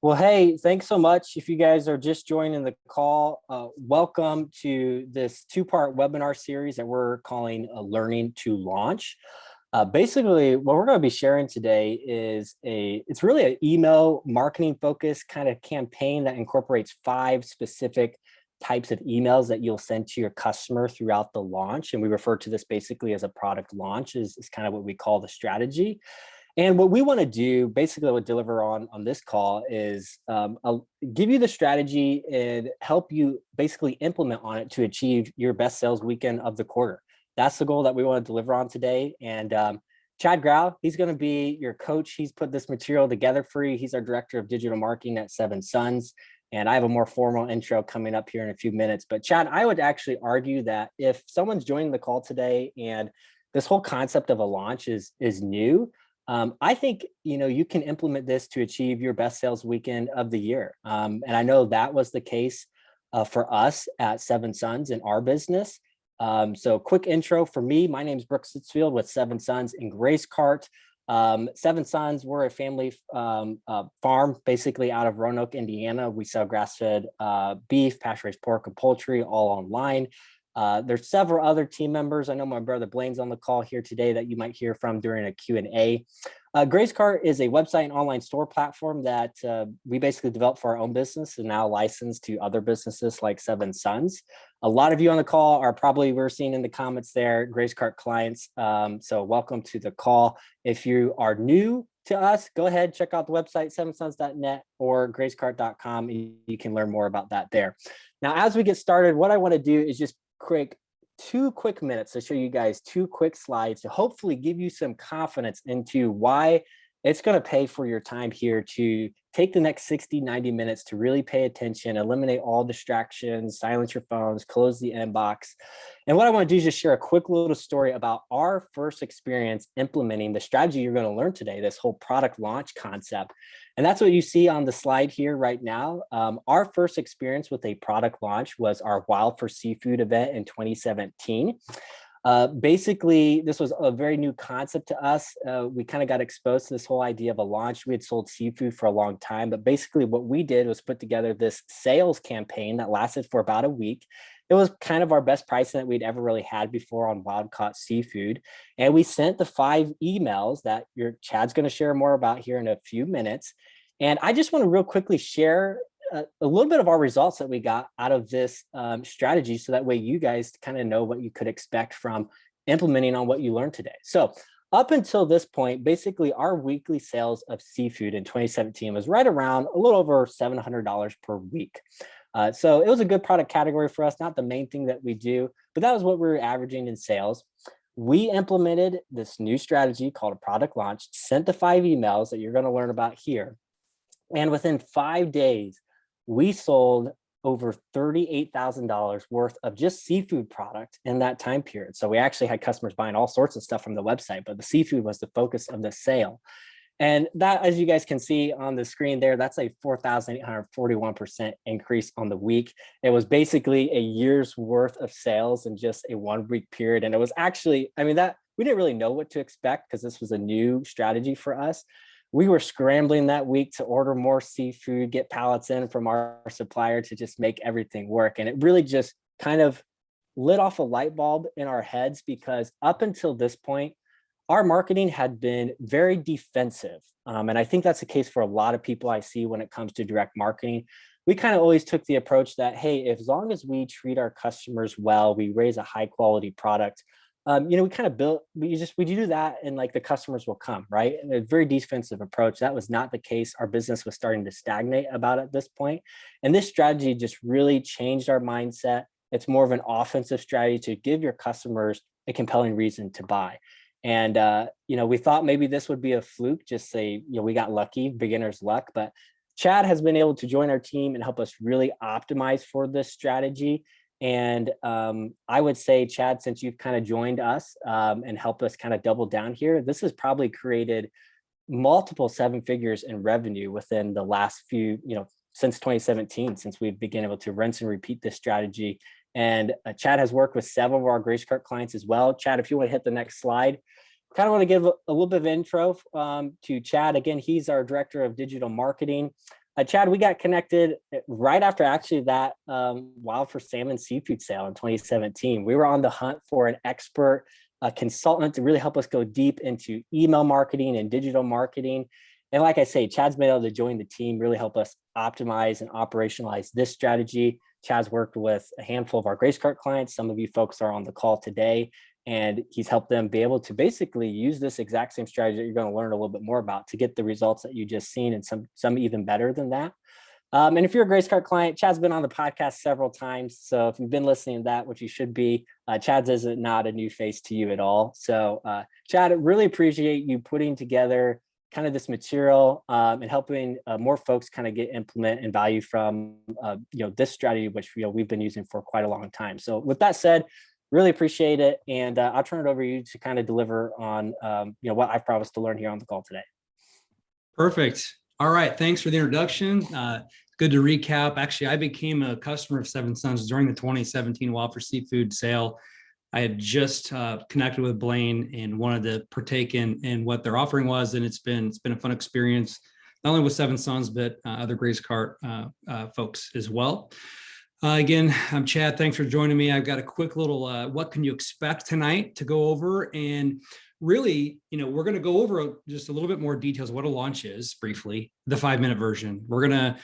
Well, hey, thanks so much. If you guys are just joining the call, welcome to this two-part webinar series that we're calling Learning to Launch. Basically, what we're going to be sharing today is it's really an email marketing focused kind of campaign that incorporates 5 specific types of emails that you'll send to your customer throughout the launch. And we refer to this basically as a product launch is kind of what we call the strategy. And what we want to do, basically, what deliver on this call is I'll give you the strategy and help you basically implement on it to achieve your best sales weekend of the quarter. That's the goal that we want to deliver on today. And Chad Grau, he's going to be your coach. He's put this material together for you. He's our director of digital marketing at Seven Sons. And I have a more formal intro coming up here in a few minutes. But Chad, I would actually argue that if someone's joining the call today and this whole concept of a launch is new, I think you can implement this to achieve your best sales weekend of the year. And I know that was the case for us at Seven Sons in our business. So quick intro for me. My name is Brooks Sitzfield with Seven Sons in Grace Cart. Seven Sons, we're a family farm basically out of Roanoke, Indiana. We sell grass-fed beef, pasture-raised pork, and poultry all online. There's several other team members. I know my brother Blaine's on the call here today that you might hear from during a Q&A. Grace Cart is a website and online store platform that we basically developed for our own business and now licensed to other businesses like Seven Sons. A lot of you on the call are probably, we're seeing in the comments there, Grace Cart clients. So welcome to the call. If you are new to us, go ahead, check out the website, sevensons.net or gracecart.com. You can learn more about that there. Now, as we get started, what I want to do is just two quick minutes to show you guys 2 quick slides to hopefully give you some confidence into why it's going to pay for your time here to take the next 60-90 minutes to really pay attention, eliminate all distractions, silence your phones, close the inbox. And what I want to do is just share a quick little story about our first experience implementing the strategy you're going to learn today, this whole product launch concept. And that's what you see on the slide here right now. Our first experience with a product launch was our Wild for Seafood event in 2017. Basically, this was a very new concept to us. We kind of got exposed to this whole idea of a launch. We had sold seafood for a long time, but basically what we did was put together this sales campaign that lasted for about a week. It was kind of our best pricing that we'd ever really had before on wild caught seafood. And we sent the 5 emails that Chad's going to share more about here in a few minutes. And I just want to real quickly share a little bit of our results that we got out of this strategy, so that way you guys kind of know what you could expect from implementing on what you learned today. So up until this point, basically our weekly sales of seafood in 2017 was right around a little over $700 per week. So it was a good product category for us, not the main thing that we do, but that was what we were averaging in sales. We implemented this new strategy called a product launch, sent the 5 emails that you're going to learn about here. And within 5 days, we sold over $38,000 worth of just seafood product in that time period. So we actually had customers buying all sorts of stuff from the website, but the seafood was the focus of the sale. And that, as you guys can see on the screen there, that's a 4,841% increase on the week. It was basically a year's worth of sales in just a 1-week period. And it was actually, I mean, that we didn't really know what to expect because this was a new strategy for us. We were scrambling that week to order more seafood, get pallets in from our supplier to just make everything work. And it really just kind of lit off a light bulb in our heads, because up until this point, our marketing had been very defensive. And I think that's the case for a lot of people I see when it comes to direct marketing. We kind of always took the approach that, hey, as long as we treat our customers well, we raise a high quality product, we kind of we do that and like the customers will come, right? And a very defensive approach. That was not the case. Our business was starting to stagnate about at this point. And this strategy just really changed our mindset. It's more of an offensive strategy to give your customers a compelling reason to buy. And, we thought maybe this would be a fluke, just say, we got lucky, beginner's luck, but Chad has been able to join our team and help us really optimize for this strategy. And I would say, Chad, since you've kind of joined us and helped us kind of double down here, this has probably created multiple 7 figures in revenue within the last few, since 2017, since we've been able to rinse and repeat this strategy. And Chad has worked with several of our Grace Cart clients as well. Chad, if you want to hit the next slide, kind of want to give a little bit of intro to Chad. Again, he's our director of digital marketing. Chad, we got connected right after actually that Wild for Salmon seafood sale in 2017. We were on the hunt for an expert consultant to really help us go deep into email marketing and digital marketing. And like I say, Chad's been able to join the team, really help us optimize and operationalize this strategy. Chad's worked with a handful of our Grace Cart clients. Some of you folks are on the call today, and he's helped them be able to basically use this exact same strategy that you're going to learn a little bit more about to get the results that you just seen, and some even better than that. And if you're a Grace Cart client, Chad's been on the podcast several times. So if you've been listening to that, which you should be, Chad's is not a new face to you at all. So Chad, I really appreciate you putting together kind of this material and helping more folks kind of get implement and value from this strategy, which we've been using for quite a long time. So with that said, really appreciate it, and I'll turn it over to you to kind of deliver on what I've promised to learn here on the call today. Perfect. All right, thanks for the introduction. Good to recap. Actually, I became a customer of Seven Sons during the 2017 Wild for Seafood sale. I had just connected with Blaine and wanted to partake in what their offering was, and it's been a fun experience, not only with Seven Sons but other Grace Cart folks as well. Again, I'm Chad. Thanks for joining me. I've got a quick little what can you expect tonight to go over, and really, we're going to go over just a little bit more details of what a launch is briefly, the 5-minute version. We're going to,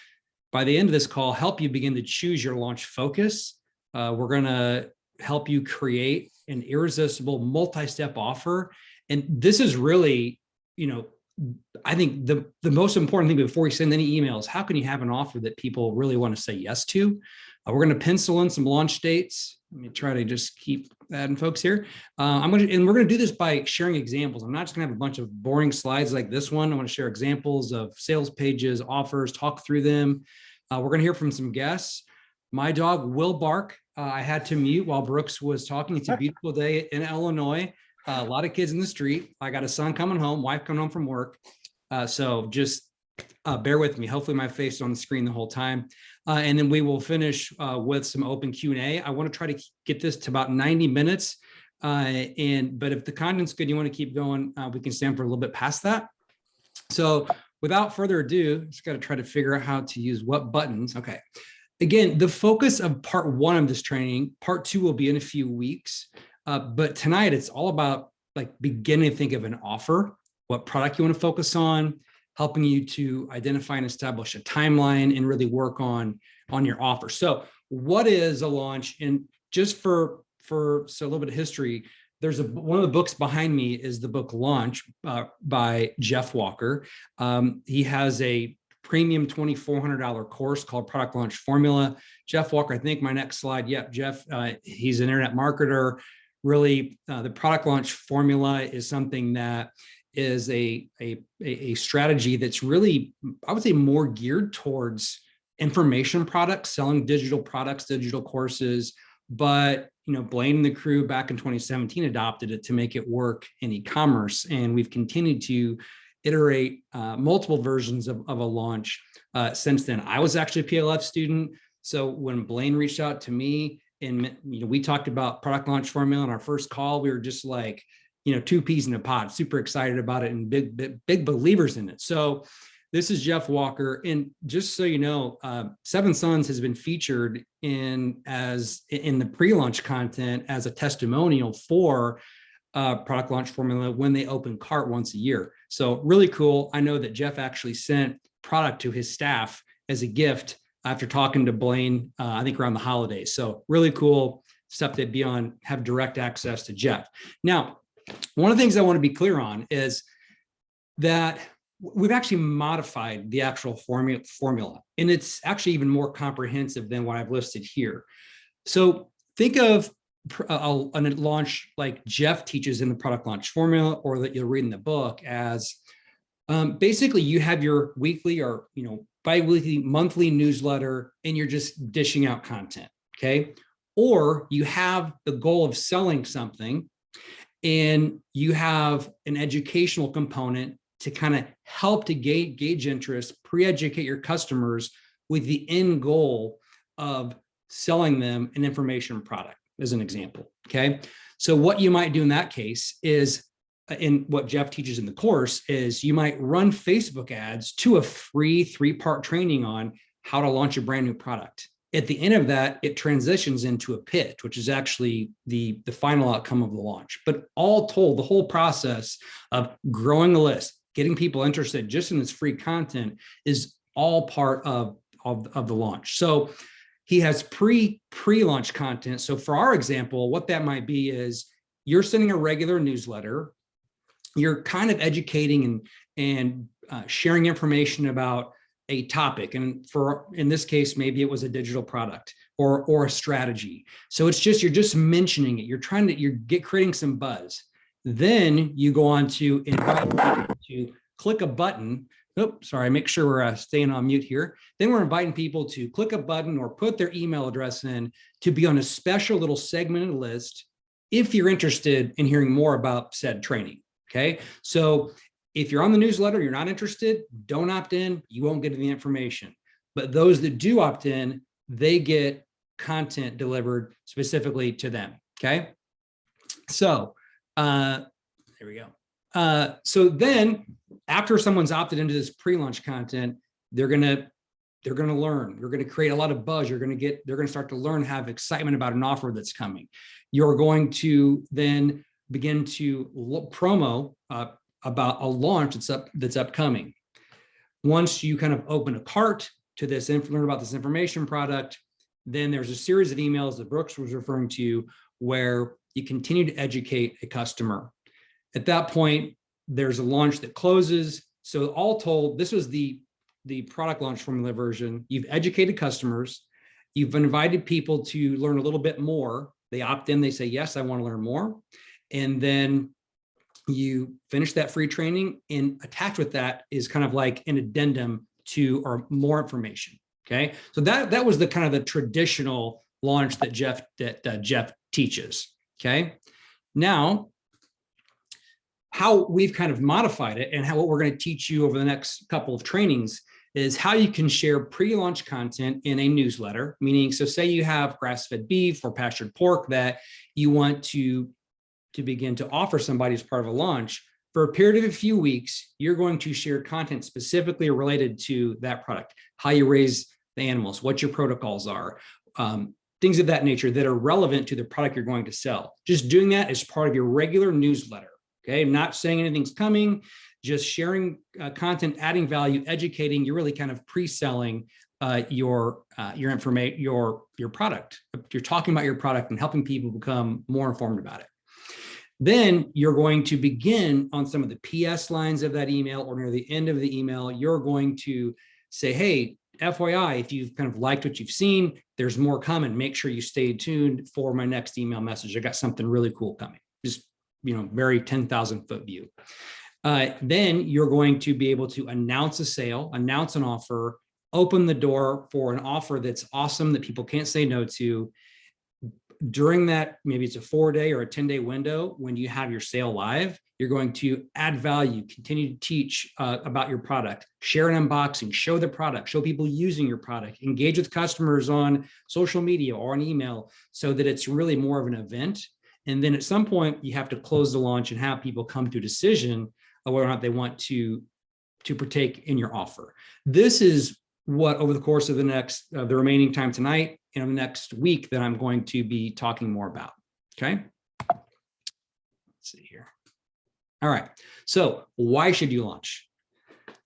by the end of this call, help you begin to choose your launch focus. We're going to help you create an irresistible multi-step offer. And this is really, I think the most important thing before you send any emails, how can you have an offer that people really want to say yes to? We're going to pencil in some launch dates. Let me try to just keep adding folks here. We're going to do this by sharing examples. I'm not just going to have a bunch of boring slides like this one. I want to share examples of sales pages, offers, talk through them. We're going to hear from some guests. My dog will bark. I had to mute while Brooks was talking. It's a beautiful day in Illinois. A lot of kids in the street. I got a son coming home, wife coming home from work. So just bear with me. Hopefully my face is on the screen the whole time. And then we will finish with some open Q&A. I want to try to get this to about 90 minutes. But if the content's good, you want to keep going, we can stand for a little bit past that. So without further ado, just got to try to figure out how to use what buttons. Okay. Again, the focus of part 1 of this training, part 2 will be in a few weeks. But tonight it's all about beginning to think of an offer, what product you want to focus on, helping you to identify and establish a timeline and really work on your offer. So what is a launch? And just for a little bit of history, there's one of the books behind me is the book Launch by Jeff Walker. He has a premium $2,400 course called Product Launch Formula. Jeff Walker, I think my next slide. Yep, Jeff, he's an internet marketer. Really, the Product Launch Formula is something that is a strategy that's really, I would say, more geared towards information products, selling digital products, digital courses. But Blaine and the crew back in 2017 adopted it to make it work in e-commerce, and we've continued to iterate multiple versions of a launch since then. I was actually a PLF student, so when Blaine reached out to me and we talked about Product Launch Formula on our first call, we were just like, 2 peas in a pod, super excited about it and big believers in it. So this is Jeff Walker, and just so you know, Seven Sons has been featured in the pre-launch content as a testimonial for Product Launch Formula when they open cart once a year. So really cool. I know that Jeff actually sent product to his staff as a gift after talking to Blaine, I think around the holidays. So really cool stuff that have direct access to Jeff. Now, one of the things I want to be clear on is that we've actually modified the actual formula, and it's actually even more comprehensive than what I've listed here. So think of a launch like Jeff teaches in the Product Launch Formula, or that you'll read in the book, as basically you have your weekly or bi-weekly, monthly newsletter, and you're just dishing out content, okay? Or you have the goal of selling something, and you have an educational component to kind of help to gauge interest, pre-educate your customers with the end goal of selling them an information product, as an example, okay? So what you might do in that case is in what Jeff teaches in the course is you might run Facebook ads to a free 3-part training on how to launch a brand new product. At the end of that, it transitions into a pitch, which is actually the final outcome of the launch. But all told, the whole process of growing a list, getting people interested just in this free content is all part of the launch. So he has pre-launch content. So for our example, what that might be is you're sending a regular newsletter, you're kind of educating and sharing information about a topic. And in this case, maybe it was a digital product or a strategy. So it's just, you're just mentioning it. You're creating some buzz. Then you go on to invite people to click a button. Oops, sorry, make sure we're staying on mute here. Then we're inviting people to click a button or put their email address in to be on a special little segmented list if you're interested in hearing more about said training. Okay, so if you're on the newsletter, you're not interested, don't opt in, you won't get the information. But those that do opt in, they get content delivered specifically to them. Okay, so there we go. So then after someone's opted into this pre-launch content, they're gonna learn. You're gonna create a lot of buzz. They're gonna start to learn, have excitement about an offer that's coming. You're going to then begin to promo about a launch that's upcoming. Once you kind of open a cart to this, learn about this information product, then there's a series of emails that Brooks was referring to where you continue to educate a customer. At that point, there's a launch that closes. So all told, this was the product launch formula version. You've educated customers. You've invited people to learn a little bit more. They opt in, they say, yes, I want to learn more. And then you finish that free training, and attached with that is kind of like an addendum to or more information. Okay, so that was the kind of the traditional launch that Jeff teaches. Okay, now how we've kind of modified it and what we're going to teach you over the next couple of trainings is how you can share pre-launch content in a newsletter. Meaning, so say you have grass-fed beef or pastured pork that you want to begin to offer somebody as part of a launch. For a period of a few weeks, you're going to share content specifically related to that product, how you raise the animals, what your protocols are, things of that nature that are relevant to the product you're going to sell. Just doing that as part of your regular newsletter. Okay, not saying anything's coming, just sharing content, adding value, educating. You're really kind of pre-selling your information, your product. You're talking about your product and helping people become more informed about it. Then you're going to begin on some of the PS lines of that email or near the end of the email. You're going to say, hey, FYI, if you've kind of liked what you've seen, there's more coming. Make sure you stay tuned for my next email message. I got something really cool coming. Just, very 10,000 foot view. Then you're going to be able to announce a sale, announce an offer, open the door for an offer that's awesome that people can't say no to. During that, maybe it's a 4-day or a 10-day window when you have your sale live, you're going to add value, continue to teach about your product, share an unboxing, show the product, show people using your product, engage with customers on social media or on email so that it's really more of an event. And then at some point, you have to close the launch and have people come to a decision of whether or not they want to partake in your offer. This is what over the course of the remaining time tonight and the next week that I'm going to be talking more about. Okay. Let's see here. All right. So why should you launch?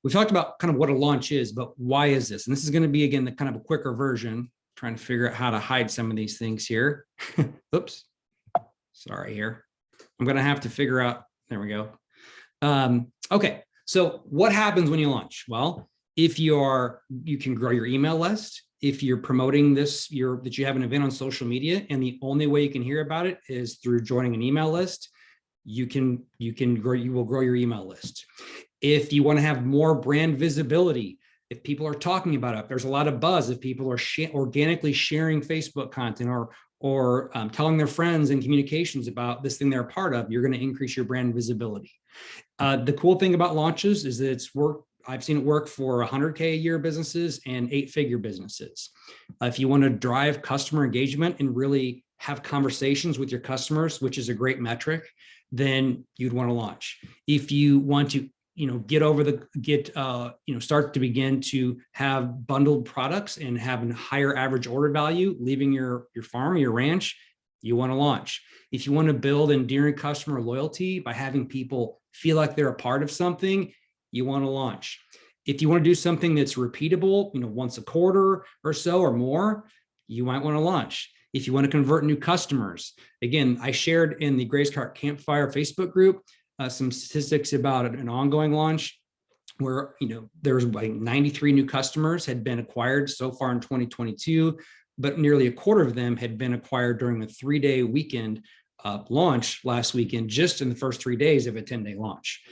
We've talked about kind of what a launch is, but why is this? And this is going to be, again, the kind of a quicker version, trying to figure out how to hide some of these things here. Oops. Sorry here. I'm going to have to figure out, there we go. Okay. So what happens when you launch? Well, if you can grow your email list. If you're promoting that you have an event on social media, and the only way you can hear about it is through joining an email list, you will grow your email list. If you want to have more brand visibility, if people are talking about it, if there's a lot of buzz, if people are organically sharing Facebook content or telling their friends and communications about this thing they're a part of, you're going to increase your brand visibility. The cool thing about launches is that I've seen it work for 100K a year businesses and 8-figure businesses. If you want to drive customer engagement and really have conversations with your customers, which is a great metric, then you'd want to launch. If you want to, start to begin to have bundled products and have a higher average order value, leaving your farm, your ranch, you want to launch. If you want to build endearing customer loyalty by having people feel like they're a part of something, you want to launch. If you want to do something that's repeatable, once a quarter or so or more, you might want to launch. If you want to convert new customers, again, I shared in the Grace Cart Campfire Facebook group some statistics about an ongoing launch where there's like 93 new customers had been acquired so far in 2022, but nearly a quarter of them had been acquired during a 3-day weekend launch last weekend, just in the first 3 days of a 10-day launch.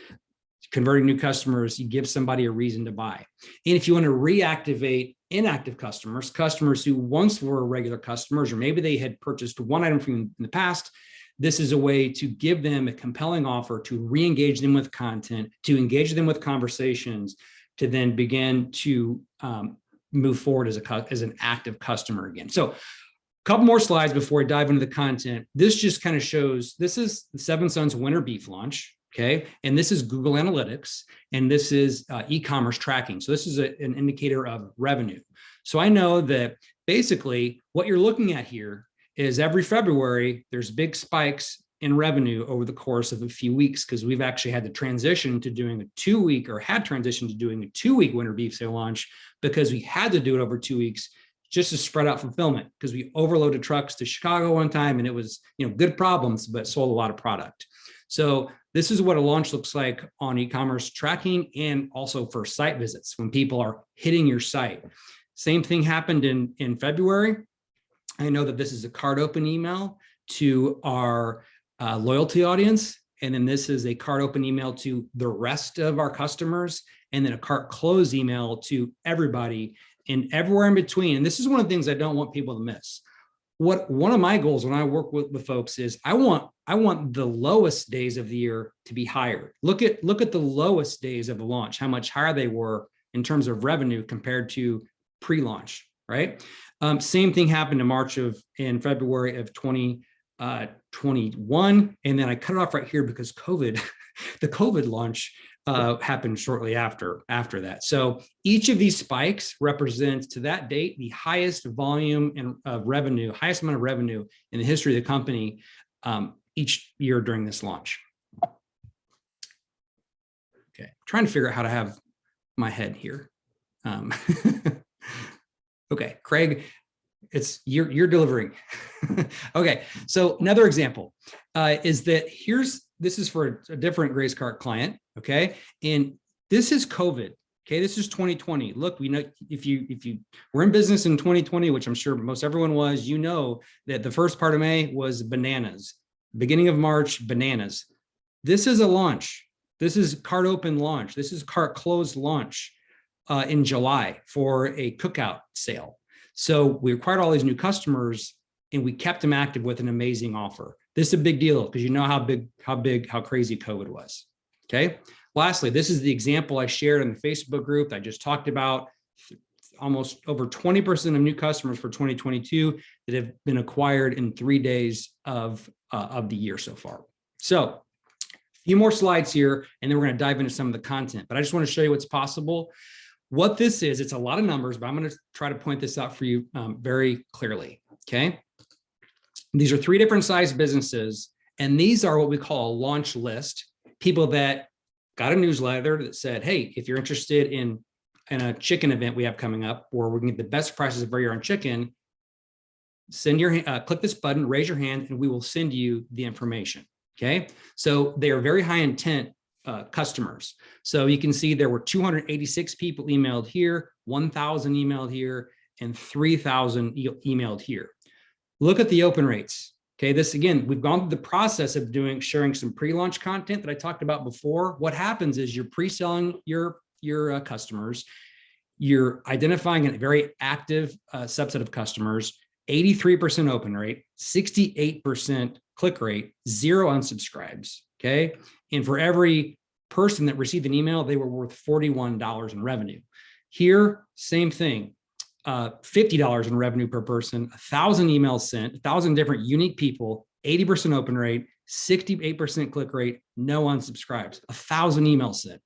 Converting new customers, you give somebody a reason to buy. And if you want to reactivate inactive customers who once were regular customers, or maybe they had purchased one item from you in the past, this is a way to give them a compelling offer to re-engage them with content, to engage them with conversations, to then begin to move forward as an active customer again. So a couple more slides before I dive into the content. This just kind of shows, this is the Seven Sons winter beef launch. Okay, and this is Google Analytics, and this is e-commerce tracking. So this is an indicator of revenue. So I know that basically what you're looking at here is every February, there's big spikes in revenue over the course of a few weeks, because we've actually had to transition to doing a 2-week, or had transitioned to doing a 2-week winter beef sale launch, because we had to do it over 2 weeks just to spread out fulfillment, because we overloaded trucks to Chicago one time, and it was good problems, but sold a lot of product. So this is what a launch looks like on e-commerce tracking, and also for site visits when people are hitting your site. Same thing happened in February. I know that this is a cart open email to our loyalty audience. And then this is a cart open email to the rest of our customers, and then a cart close email to everybody and everywhere in between. And this is one of the things I don't want people to miss. One of my goals when I work with folks is I want the lowest days of the year to be higher. Look at the lowest days of a launch, how much higher they were in terms of revenue compared to pre-launch, right? Same thing happened in February of 2021. And then I cut it off right here because the COVID launch happened shortly after that. So each of these spikes represents, to that date, the highest volume of revenue, highest amount of revenue in the history of the company each year during this launch. Okay, I'm trying to figure out how to have my head here. Okay, Craig, you're delivering. Okay, so another example is that this is for a different Grace Cart client. Okay, and this is COVID. Okay, this is 2020. Look, we know if you were in business in 2020, which I'm sure most everyone was, that the first part of May was bananas. Beginning of March, bananas. This is a launch. This is cart open launch. This is cart closed launch in July for a cookout sale. So we acquired all these new customers, and we kept them active with an amazing offer. This is a big deal because you know how crazy COVID was. Okay. Lastly, this is the example I shared in the Facebook group that I just talked about. Almost over 20% of new customers for 2022 that have been acquired in 3 days of the year so far. So a few more slides here, and then we're going to dive into some of the content, but I just want to show you what's possible. What this is, it's a lot of numbers, but I'm going to try to point this out for you very clearly. Okay. These are 3 different size businesses, and these are what we call a launch list. People that got a newsletter that said, hey, if you're interested in a chicken event we have coming up, where we can get the best prices of year on chicken, click this button, raise your hand, and we will send you the information. Okay. So they are very high intent customers. So you can see there were 286 people emailed here, 1,000 emailed here, and 3,000 emailed here. Look at the open rates. Okay, this again, we've gone through the process of sharing some pre-launch content that I talked about before. What happens is you're pre-selling your customers, you're identifying a very active subset of customers, 83% open rate, 68% click rate, 0 unsubscribes. Okay, and for every person that received an email, they were worth $41 in revenue. Here, same thing. $50 in revenue per person, 1,000 emails sent, 1,000 different unique people, 80% open rate, 68% click rate, no unsubscribes, 1,000 emails sent.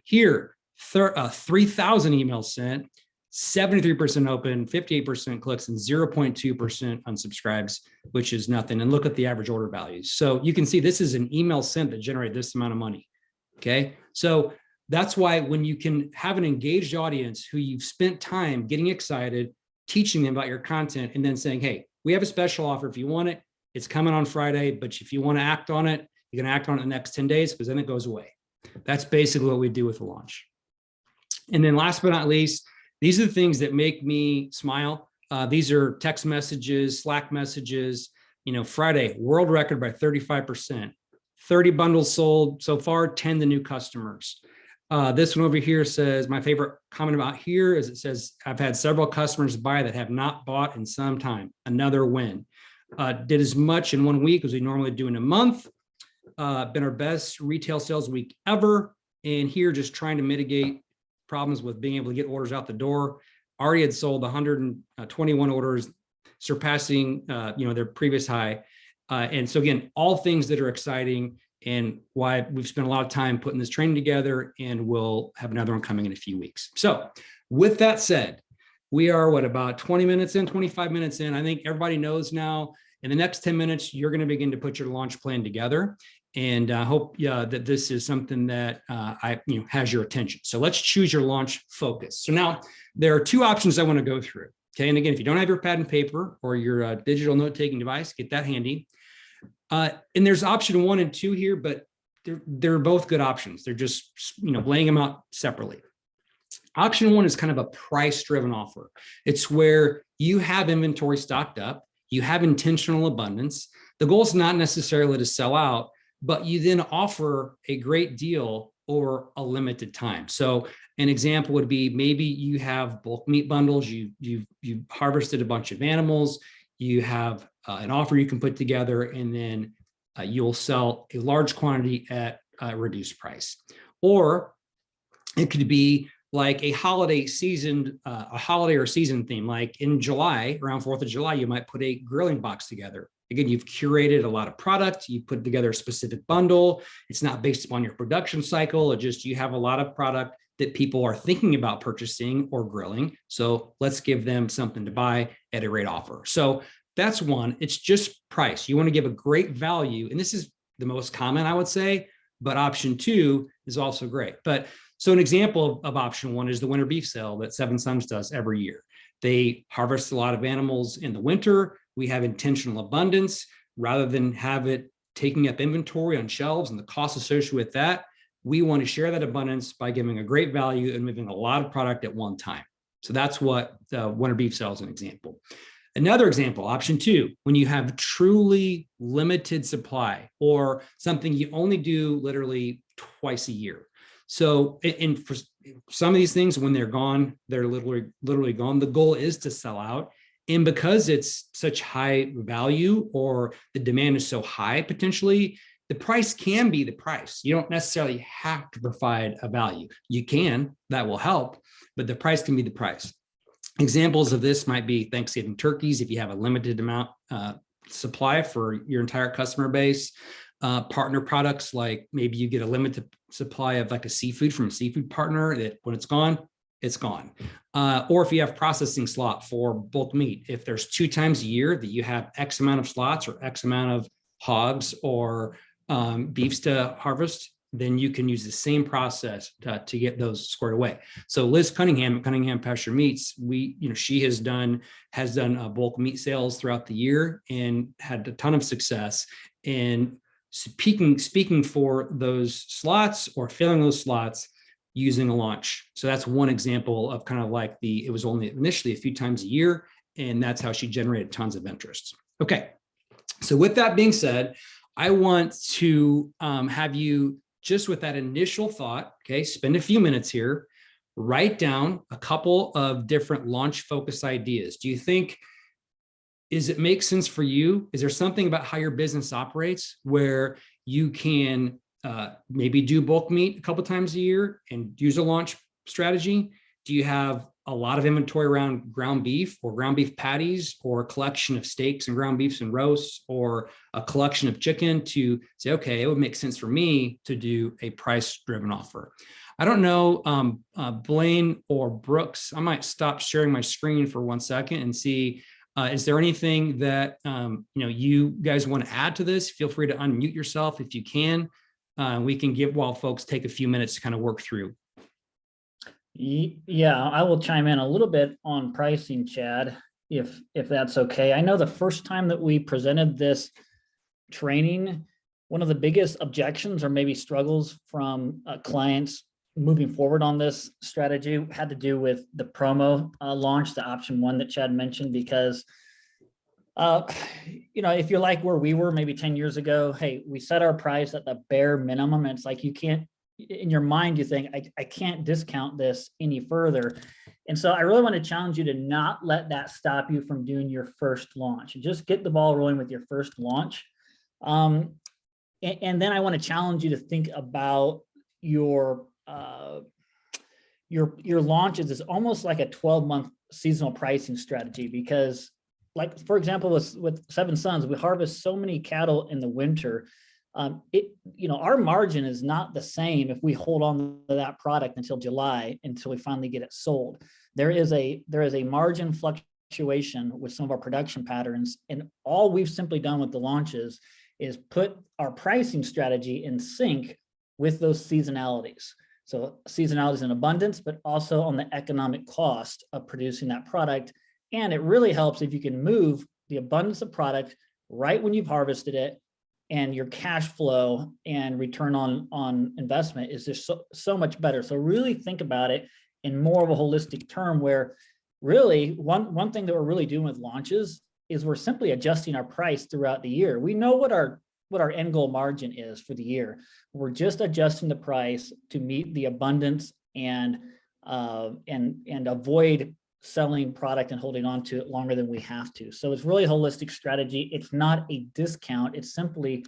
Here, 3,000 emails sent, 73% open, 58% clicks, and 0.2% unsubscribes, which is nothing. And look at the average order values. So you can see this is an email sent that generated this amount of money. Okay. So that's why when you can have an engaged audience who you've spent time getting excited, teaching them about your content, and then saying, hey, we have a special offer. If you want it, it's coming on Friday, but if you want to act on it, you can act on it in the next 10 days because then it goes away. That's basically what we do with the launch. And then last but not least, these are the things that make me smile. These are text messages, Slack messages. Friday, world record by 35%, 30 bundles sold so far, 10 to new customers. This one over here says, my favorite comment about here is it says, I've had several customers buy that have not bought in some time. Another win. Did as much in 1 week as we normally do in a month. Been our best retail sales week ever. And here, just trying to mitigate problems with being able to get orders out the door. Already had sold 121 orders, surpassing their previous high. And so again, all things that are exciting and why we've spent a lot of time putting this training together, and we'll have another one coming in a few weeks. So with that said, we are about 20 minutes in, 25 minutes in. I think everybody knows now. In the next 10 minutes, you're going to begin to put your launch plan together. And I hope that this is something that has your attention. So let's choose your launch focus. So now there are two options I want to go through. Okay. And again, if you don't have your pad and paper or your digital note-taking device, get that handy. And there's option 1 and 2 here, but they're both good options. They're just, laying them out separately. Option 1 is kind of a price-driven offer. It's where you have inventory stocked up, you have intentional abundance. The goal is not necessarily to sell out, but you then offer a great deal over a limited time. So an example would be maybe you have bulk meat bundles, you've harvested a bunch of animals, you have an offer you can put together, and then you'll sell a large quantity at a reduced price. Or it could be like a holiday or season theme, like in July, around 4th of July, you might put a grilling box together. Again, you've curated a lot of product, you put together a specific bundle. It's not based upon your production cycle. It just, you have a lot of product that people are thinking about purchasing or grilling. So let's give them something to buy at a great offer. So that's one. It's just price. You want to give a great value. And this is the most common, I would say, but option 2 is also great. But so an example of option 1 is the winter beef sale that Seven Sons does every year. They harvest a lot of animals in the winter. We have intentional abundance. Rather than have it taking up inventory on shelves and the cost associated with that, we want to share that abundance by giving a great value and moving a lot of product at one time. So that's what the winter beef sale is an example. Another example, option 2, when you have truly limited supply or something you only do literally twice a year. So, and for some of these things, when they're gone, they're literally gone. The goal is to sell out. And because it's such high value or the demand is so high, potentially, the price can be the price. You don't necessarily have to provide a value. You can, that will help, but the price can be the price. Examples of this might be Thanksgiving turkeys, if you have a limited amount supply for your entire customer base. Partner products, like maybe you get a limited supply of like a seafood from a seafood partner that when it's gone, it's gone. Or if you have processing slot for bulk meat, if there's 2 times a year that you have X amount of slots or X amount of hogs or beefs to harvest, then you can use the same process to get those squared away. So Liz Cunningham at Cunningham Pasture Meats, she has done bulk meat sales throughout the year and had a ton of success. And speaking for those slots or filling those slots using a launch. So that's one example of kind of like it was only initially a few times a year, and that's how she generated tons of interest. Okay, so with that being said, I want to have you just with that initial thought, okay, spend a few minutes here, write down a couple of different launch focus ideas. Do you think, does it make sense for you? Is there something about how your business operates where you can maybe do bulk meat a couple times a year and use a launch strategy? Do you have a lot of inventory around ground beef or ground beef patties, or a collection of steaks and ground beefs and roasts, or a collection of chicken, to say, okay, it would make sense for me to do a price driven offer. I don't know, Blaine or Brooks, I might stop sharing my screen for 1 second and see, is there anything that you guys want to add to this? Feel free to unmute yourself if you can. We can give, while folks take a few minutes to kind of work through. Yeah, I will chime in a little bit on pricing, Chad, if that's okay. I know the first time that we presented this training, one of the biggest objections or maybe struggles from clients moving forward on this strategy had to do with the promo launch, the option 1 that Chad mentioned, because if you're like where we were maybe 10 years ago, hey, we set our price at the bare minimum, and it's like you can't, in your mind, you think, I can't discount this any further. And so I really want to challenge you to not let that stop you from doing your first launch. Just get the ball rolling with your first launch. And then I want to challenge you to think about your launches as almost like a 12-month seasonal pricing strategy, because, like, for example, with Seven Sons, we harvest so many cattle in the winter. Our margin is not the same if we hold on to that product until July, until we finally get it sold. There is a margin fluctuation with some of our production patterns, and all we've simply done with the launches is put our pricing strategy in sync with those seasonalities. So seasonalities in abundance, but also on the economic cost of producing that product. And it really helps if you can move the abundance of product right when you've harvested it, and your cash flow and return on investment is just so much better. So really think about it in more of a holistic term, where really one thing that we're really doing with launches is we're simply adjusting our price throughout the year. We know what our end goal margin is for the year. We're just adjusting the price to meet the abundance and avoid selling product and holding on to it longer than we have to. So it's really a holistic strategy. It's not a discount. It's simply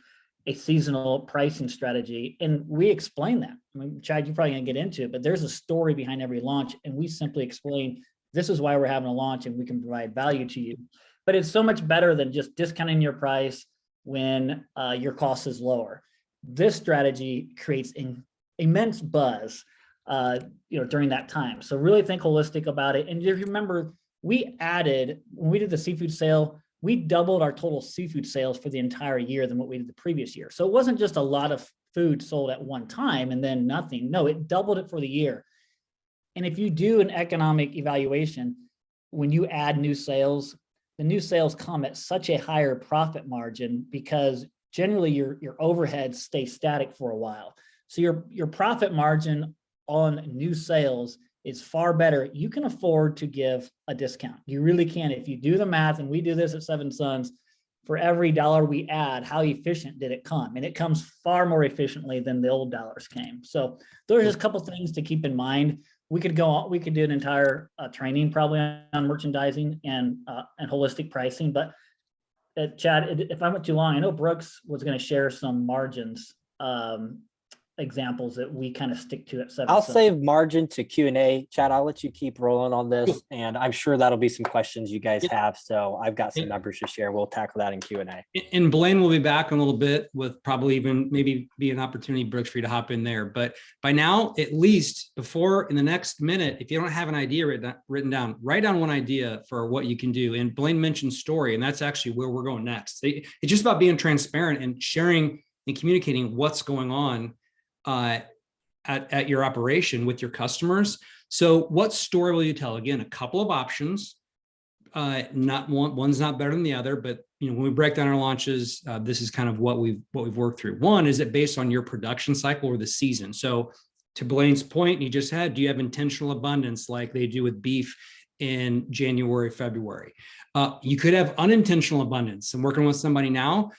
a seasonal pricing strategy. And we explain that. I mean, Chad, you're probably gonna get into it, but there's a story behind every launch. And we simply explain, this is why we're having a launch and we can provide value to you. But it's so much better than just discounting your price when your cost is lower. This strategy creates immense buzz during that time. So really think holistic about it. And if you remember, we added, when we did the seafood sale, we doubled our total seafood sales for the entire year than what we did the previous year. So it wasn't just a lot of food sold at one time and then nothing. No, it doubled it for the year. And if you do an economic evaluation, when you add new sales, the new sales come at such a higher profit margin, because generally your overheads stay static for a while. So your profit margin on new sales is far better. You can afford to give a discount. You really can. If you do the math, and we do this at Seven Sons, for every dollar we add, how efficient did it come? And it comes far more efficiently than the old dollars came. So there's just a couple things to keep in mind. We could go on, we could do an entire training probably on merchandising and holistic pricing. But Chad, if I went too long, I know Brooks was going to share some margins examples that we kind of stick to at Seven. I'll save margin to Q&A. Chad, I'll let you keep rolling on this, and I'm sure that'll be some questions you guys have. So I've got some numbers to share. We'll tackle that in Q&A. And Blaine will be back in a little bit with probably even maybe be an opportunity, Brooks, for you to hop in there. But by now, at least before in the next minute, if you don't have an idea written down, write down one idea for what you can do. And Blaine mentioned story, and that's actually where we're going next. It's just about being transparent and sharing and communicating what's going on at your operation with your customers. So what story will you tell? Again, a couple of options. Not one's not better than the other, but when we break down our launches, this is kind of what we've worked through. One, is it based on your production cycle or the season? So to Blaine's point, he just had, do you have intentional abundance like they do with beef in January, February? You could have unintentional abundance. I'm working with somebody now,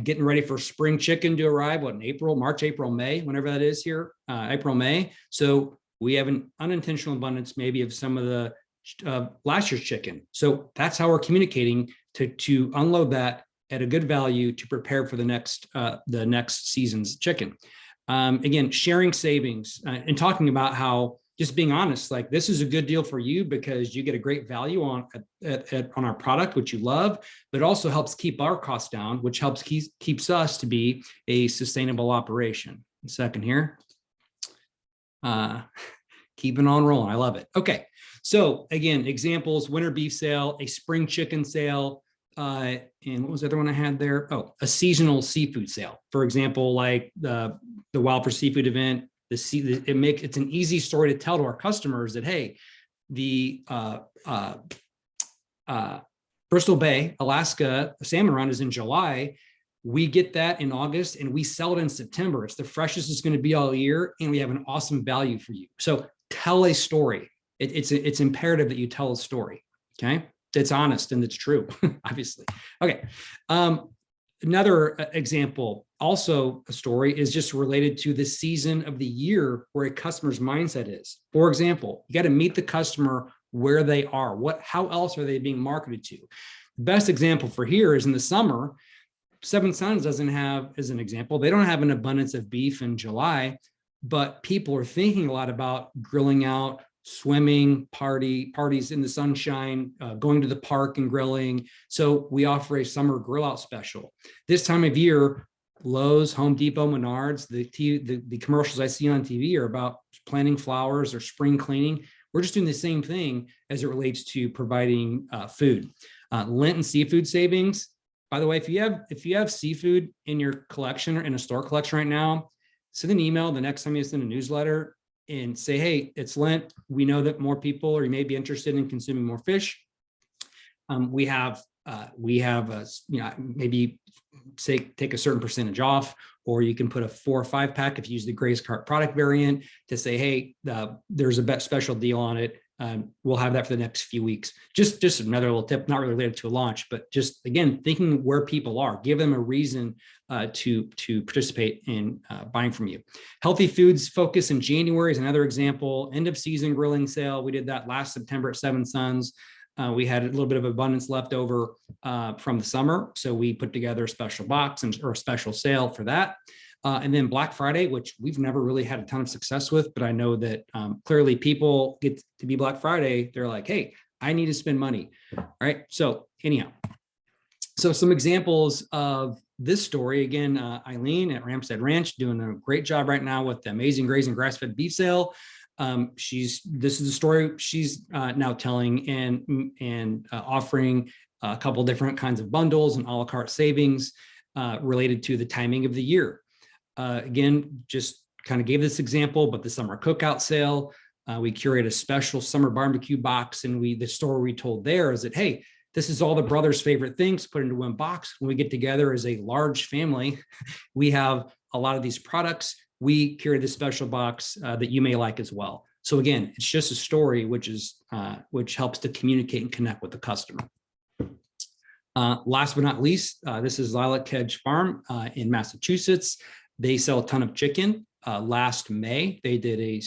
getting ready for spring chicken to arrive, in April, March, April, May, whenever that is here, April, May. So we have an unintentional abundance maybe of some of the last year's chicken. So that's how we're communicating to unload that at a good value to prepare for the next season's chicken. Again, sharing savings and talking about how just being honest, like this is a good deal for you because you get a great value on our product, which you love, but also helps keep our costs down, which helps keeps us to be a sustainable operation. A second here. Keeping on rolling. I love it. Okay. So again, examples, winter beef sale, a spring chicken sale, and what was the other one I had there? Oh, a seasonal seafood sale. For example, like the Wild for Seafood event, it's an easy story to tell to our customers that, hey, the Bristol Bay, Alaska salmon run is in July. We get that in August and we sell it in September. It's the freshest it's going to be all year, and we have an awesome value for you. So tell a story. It's imperative that you tell a story. Okay, that's honest and it's true, obviously. Okay, another example, also a story, is just related to the season of the year where a customer's mindset is. For example, you got to meet the customer where they are. How else are they being marketed to? The best example for here is in the summer. Seven Sons doesn't have, as an example, they don't have an abundance of beef in July, but people are thinking a lot about grilling out, swimming, parties in the sunshine, going to the park and grilling. So we offer a summer grill out special. This time of year, Lowe's, Home Depot, Menards, the commercials I see on TV are about planting flowers or spring cleaning. We're just doing the same thing as it relates to providing food. Lent and seafood savings. By the way, if you have seafood in your collection or in a store collection right now, send an email the next time you send a newsletter and say, hey, it's Lent. We know that more people, or you may be interested in consuming more fish. We have maybe say take a certain percentage off, or you can put a 4 or 5 pack if you use the Grace Cart product variant to say, hey, there's a special deal on it. We'll have that for the next few weeks. Just another little tip, not really related to a launch, but just again, thinking where people are, give them a reason to participate in buying from you. Healthy foods focus in January is another example. End of season grilling sale. We did that last September at Seven Sons. We had a little bit of abundance left over from the summer. So we put together a special box or a special sale for that. And then Black Friday, which we've never really had a ton of success with, but I know that clearly people get to be Black Friday. They're like, hey, I need to spend money. All right. So anyhow, so some examples of this story, again, Eileen at Ramstead Ranch doing a great job right now with the Amazing Grazing grass-fed beef sale. This is the story she's now telling and offering a couple different kinds of bundles and a la carte savings related to the timing of the year. Again, just kind of gave this example, but the summer cookout sale, we curate a special summer barbecue box, and the story we told there is that, hey, this is all the brothers' favorite things put into one box. When we get together as a large family, we have a lot of these products. We curate this special box that you may like as well. So again, it's just a story which helps to communicate and connect with the customer. Last but not least, this is Lilac Kedge Farm in Massachusetts. They sell a ton of chicken. Last May, they did a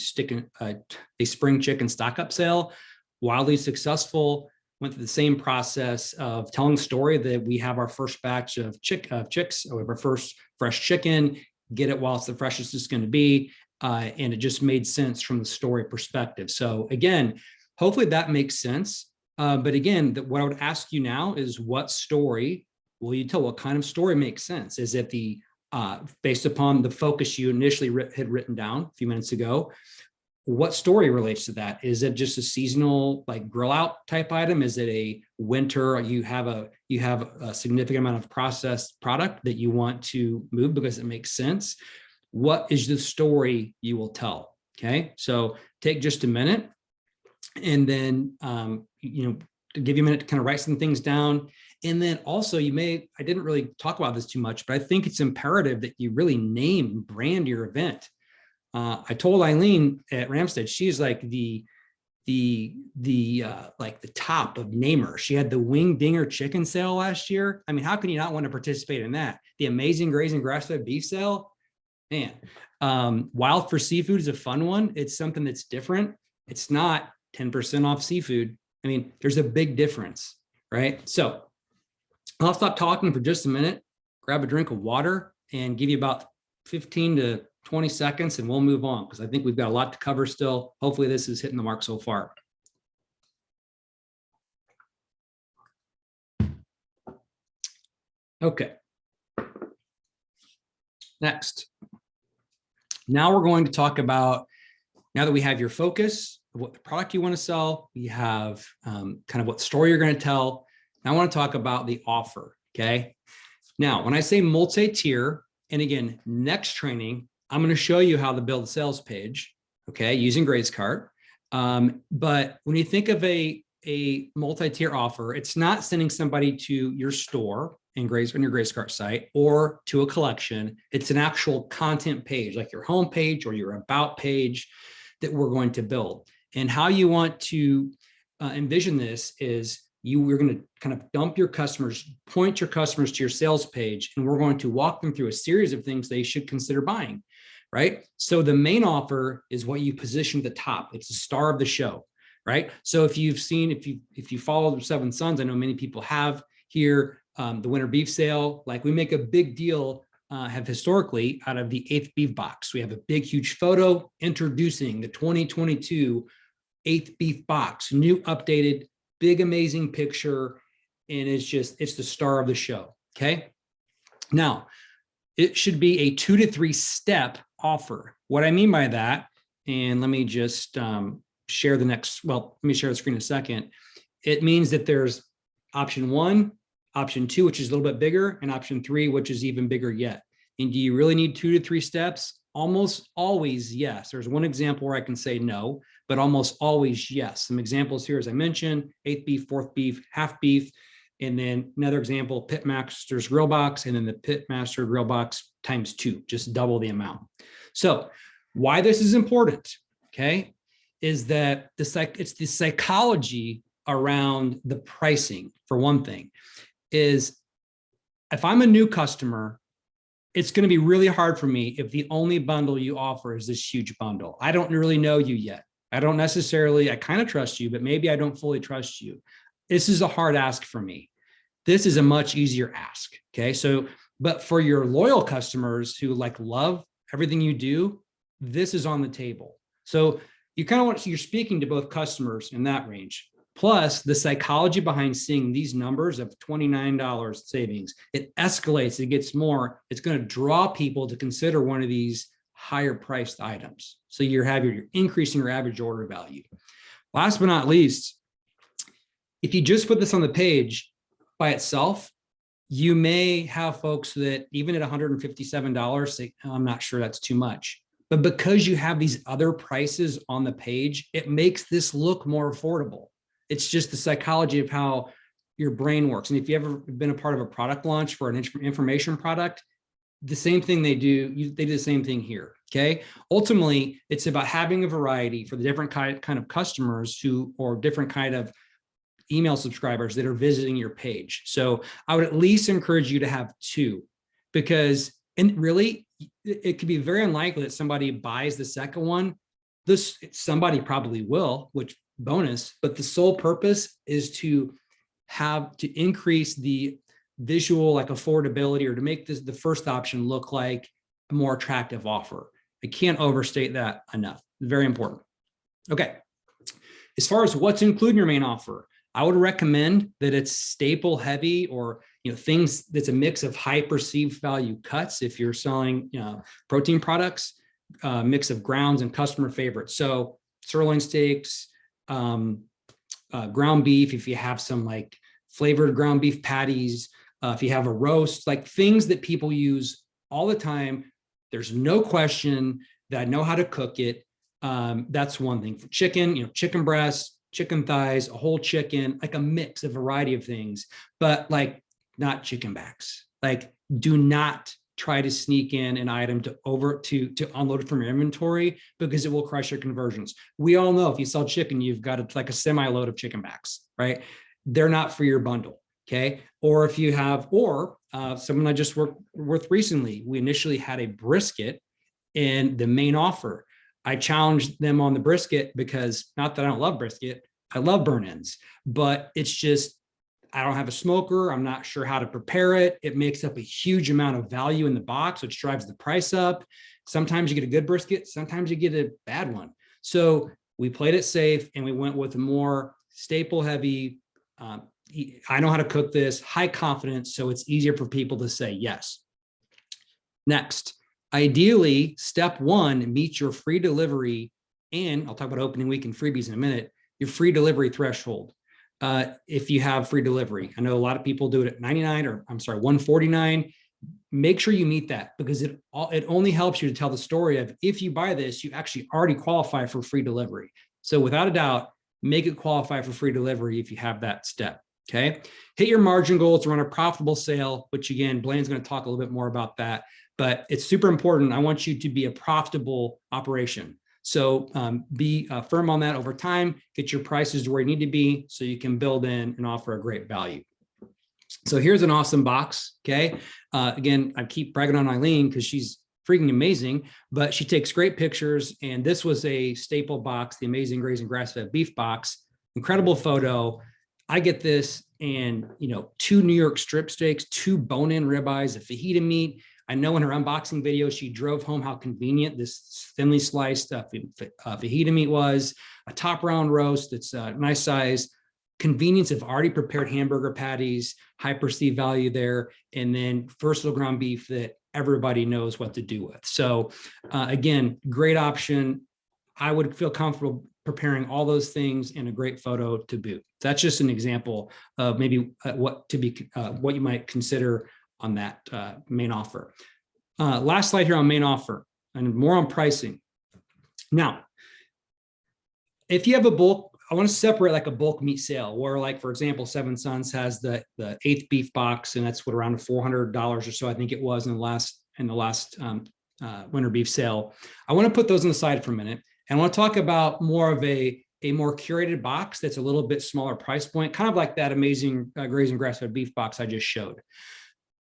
spring chicken stock up sale, wildly successful. Went through the same process of telling the story that we have our first batch of chicks, or our first fresh chicken, get it while it's the freshest it's going to be. And it just made sense from the story perspective. So again, hopefully that makes sense. But again, what I would ask you now is, what story will you tell? What kind of story makes sense? Is it based upon the focus you initially had written down a few minutes ago? What story relates to that? Is it just a seasonal, like grill out type item? Is it a winter? You have a significant amount of processed product that you want to move because it makes sense. What is the story you will tell? Okay, so take just a minute, and then to give you a minute to kind of write some things down. And then also I didn't really talk about this too much, but I think it's imperative that you really name and brand your event. I told Eileen at Ramstead, she's like the top of namers. She had the Wing Dinger chicken sale last year. I mean, how can you not want to participate in that? The Amazing Grazing grass-fed beef sale, man. Wild for Seafood is a fun one. It's something that's different. It's not 10% off seafood. I mean, there's a big difference, right? So I'll stop talking for just a minute, grab a drink of water, and give you about 15 to 20 seconds and we'll move on because I think we've got a lot to cover still. Hopefully this is hitting the mark so far. Okay. Next. Now we're going to talk about, now that we have your focus of what the product you want to sell, we have kind of what story you're going to tell. Now I want to talk about the offer. Okay. Now, when I say multi-tier, and again, next training, I'm going to show you how to build a sales page, okay, using GraceCart. But when you think of a multi-tier offer, it's not sending somebody to your store on your GraceCart site or to a collection. It's an actual content page, like your home page or your about page that we're going to build. And how you want to envision this is we're going to kind of dump your customers, point your customers to your sales page, and we're going to walk them through a series of things they should consider buying, right? So the main offer is what you position at the top. It's the star of the show, right? So if you've seen, if you follow the Seven Sons, I know many people have here, the winter beef sale, like we make a big deal, have historically out of the 8th beef box. We have a big, huge photo introducing the 2022 8th beef box, new updated, big, amazing picture. And it's the star of the show. Okay. Now it should be a 2 to 3 step offer. What I mean by that, and let me just share the screen in a second. It means that there's option 1, option 2, which is a little bit bigger, and option 3, which is even bigger yet. And do you really need 2 to 3 steps? Almost always, yes. There's one example where I can say no, but almost always, yes. Some examples here, as I mentioned, 8th beef, 4th beef, half beef, and then another example, Pitmaster's grill box, and then the Pitmaster grill box times 2, just double the amount. So why this is important, okay, is that it's the psychology around the pricing, for one thing, is if I'm a new customer, it's going to be really hard for me if the only bundle you offer is this huge bundle. I don't really know you yet. I kind of trust you, but maybe I don't fully trust you. This is a hard ask for me. This is a much easier ask. Okay. So, but for your loyal customers who love everything you do, this is on the table. So you kind of you're speaking to both customers in that range. Plus the psychology behind seeing these numbers of $29 savings, it escalates, it gets more, it's going to draw people to consider one of these higher priced items. So you're increasing your average order value. Last but not least, if you just put this on the page by itself, you may have folks that even at $157 say, oh, I'm not sure that's too much. But because you have these other prices on the page, it makes this look more affordable. It's just the psychology of how your brain works. And if you've ever been a part of a product launch for an information product, the same thing they do the same thing here. Okay. Ultimately, it's about having a variety for the different kind of customers or different kind of email subscribers that are visiting your page. So I would at least encourage you to have 2, because, and really, it could be very unlikely that somebody buys the second one. Somebody probably will, which bonus, but the sole purpose is to increase the visual affordability, or to make the first option look like a more attractive offer. I can't overstate that enough. Very important. Okay. As far as what's included in your main offer, I would recommend that it's staple heavy, or things that's a mix of high perceived value cuts. If you're selling protein products, mix of grounds and customer favorites. So sirloin steaks, ground beef, if you have some flavored ground beef patties, if you have a roast, things that people use all the time, there's no question that I know how to cook it. That's one thing. For chicken, chicken breasts, chicken thighs, a whole chicken, a mix, a variety of things, but not chicken backs. Do not try to sneak in an item to unload it from your inventory, because it will crush your conversions. We all know if you sell chicken, you've got a semi-load of chicken backs, right? They're not for your bundle. Okay. Or if you have, someone I just worked with recently, we initially had a brisket in the main offer. I challenged them on the brisket because, not that I don't love brisket, I love burn-ins, but it's just, I don't have a smoker. I'm not sure how to prepare it. It makes up a huge amount of value in the box, which drives the price up. Sometimes you get a good brisket, sometimes you get a bad one. So we played it safe and we went with a more staple heavy, I know how to cook this, high confidence, so it's easier for people to say yes. Next, ideally, step one, meet your free delivery, and I'll talk about opening week and freebies in a minute, your free delivery threshold. If you have free delivery, I know a lot of people do it at 99 or I'm sorry, 149. Make sure you meet that, because it only helps you to tell the story of, if you buy this, you actually already qualify for free delivery. So without a doubt, make it qualify for free delivery if you have that step. Okay. Hit your margin goals to run a profitable sale, which again, Blaine's going to talk a little bit more about that, but it's super important. I want you to be a profitable operation. So be firm on that over time, get your prices to where you need to be so you can build in and offer a great value. So here's an awesome box. Okay. Again, I keep bragging on Eileen because she's freaking amazing, but she takes great pictures. And this was a staple box, the Amazing Grazing Grass-Fed Beef box. Incredible photo. I get this, and 2 New York strip steaks, 2 bone-in ribeyes, a fajita meat. I know in her unboxing video, she drove home how convenient this thinly sliced fajita meat was, a top round roast that's nice size, convenience of already prepared hamburger patties, high perceived value there, and then versatile ground beef that everybody knows what to do with. So again, great option. I would feel comfortable preparing all those things in a great photo to boot. That's just an example of maybe what you might consider on that main offer. Last slide here on main offer and more on pricing. Now, if you have a bulk, I want to separate like a bulk meat sale where, like, for example, Seven Sons has the 8th beef box, and that's what, around $400 or so, I think it was in the last winter beef sale. I want to put those on the side for a minute. And I want to talk about more of a more curated box that's a little bit smaller price point, kind of like that Amazing Grazing Grass-Fed Beef box I just showed.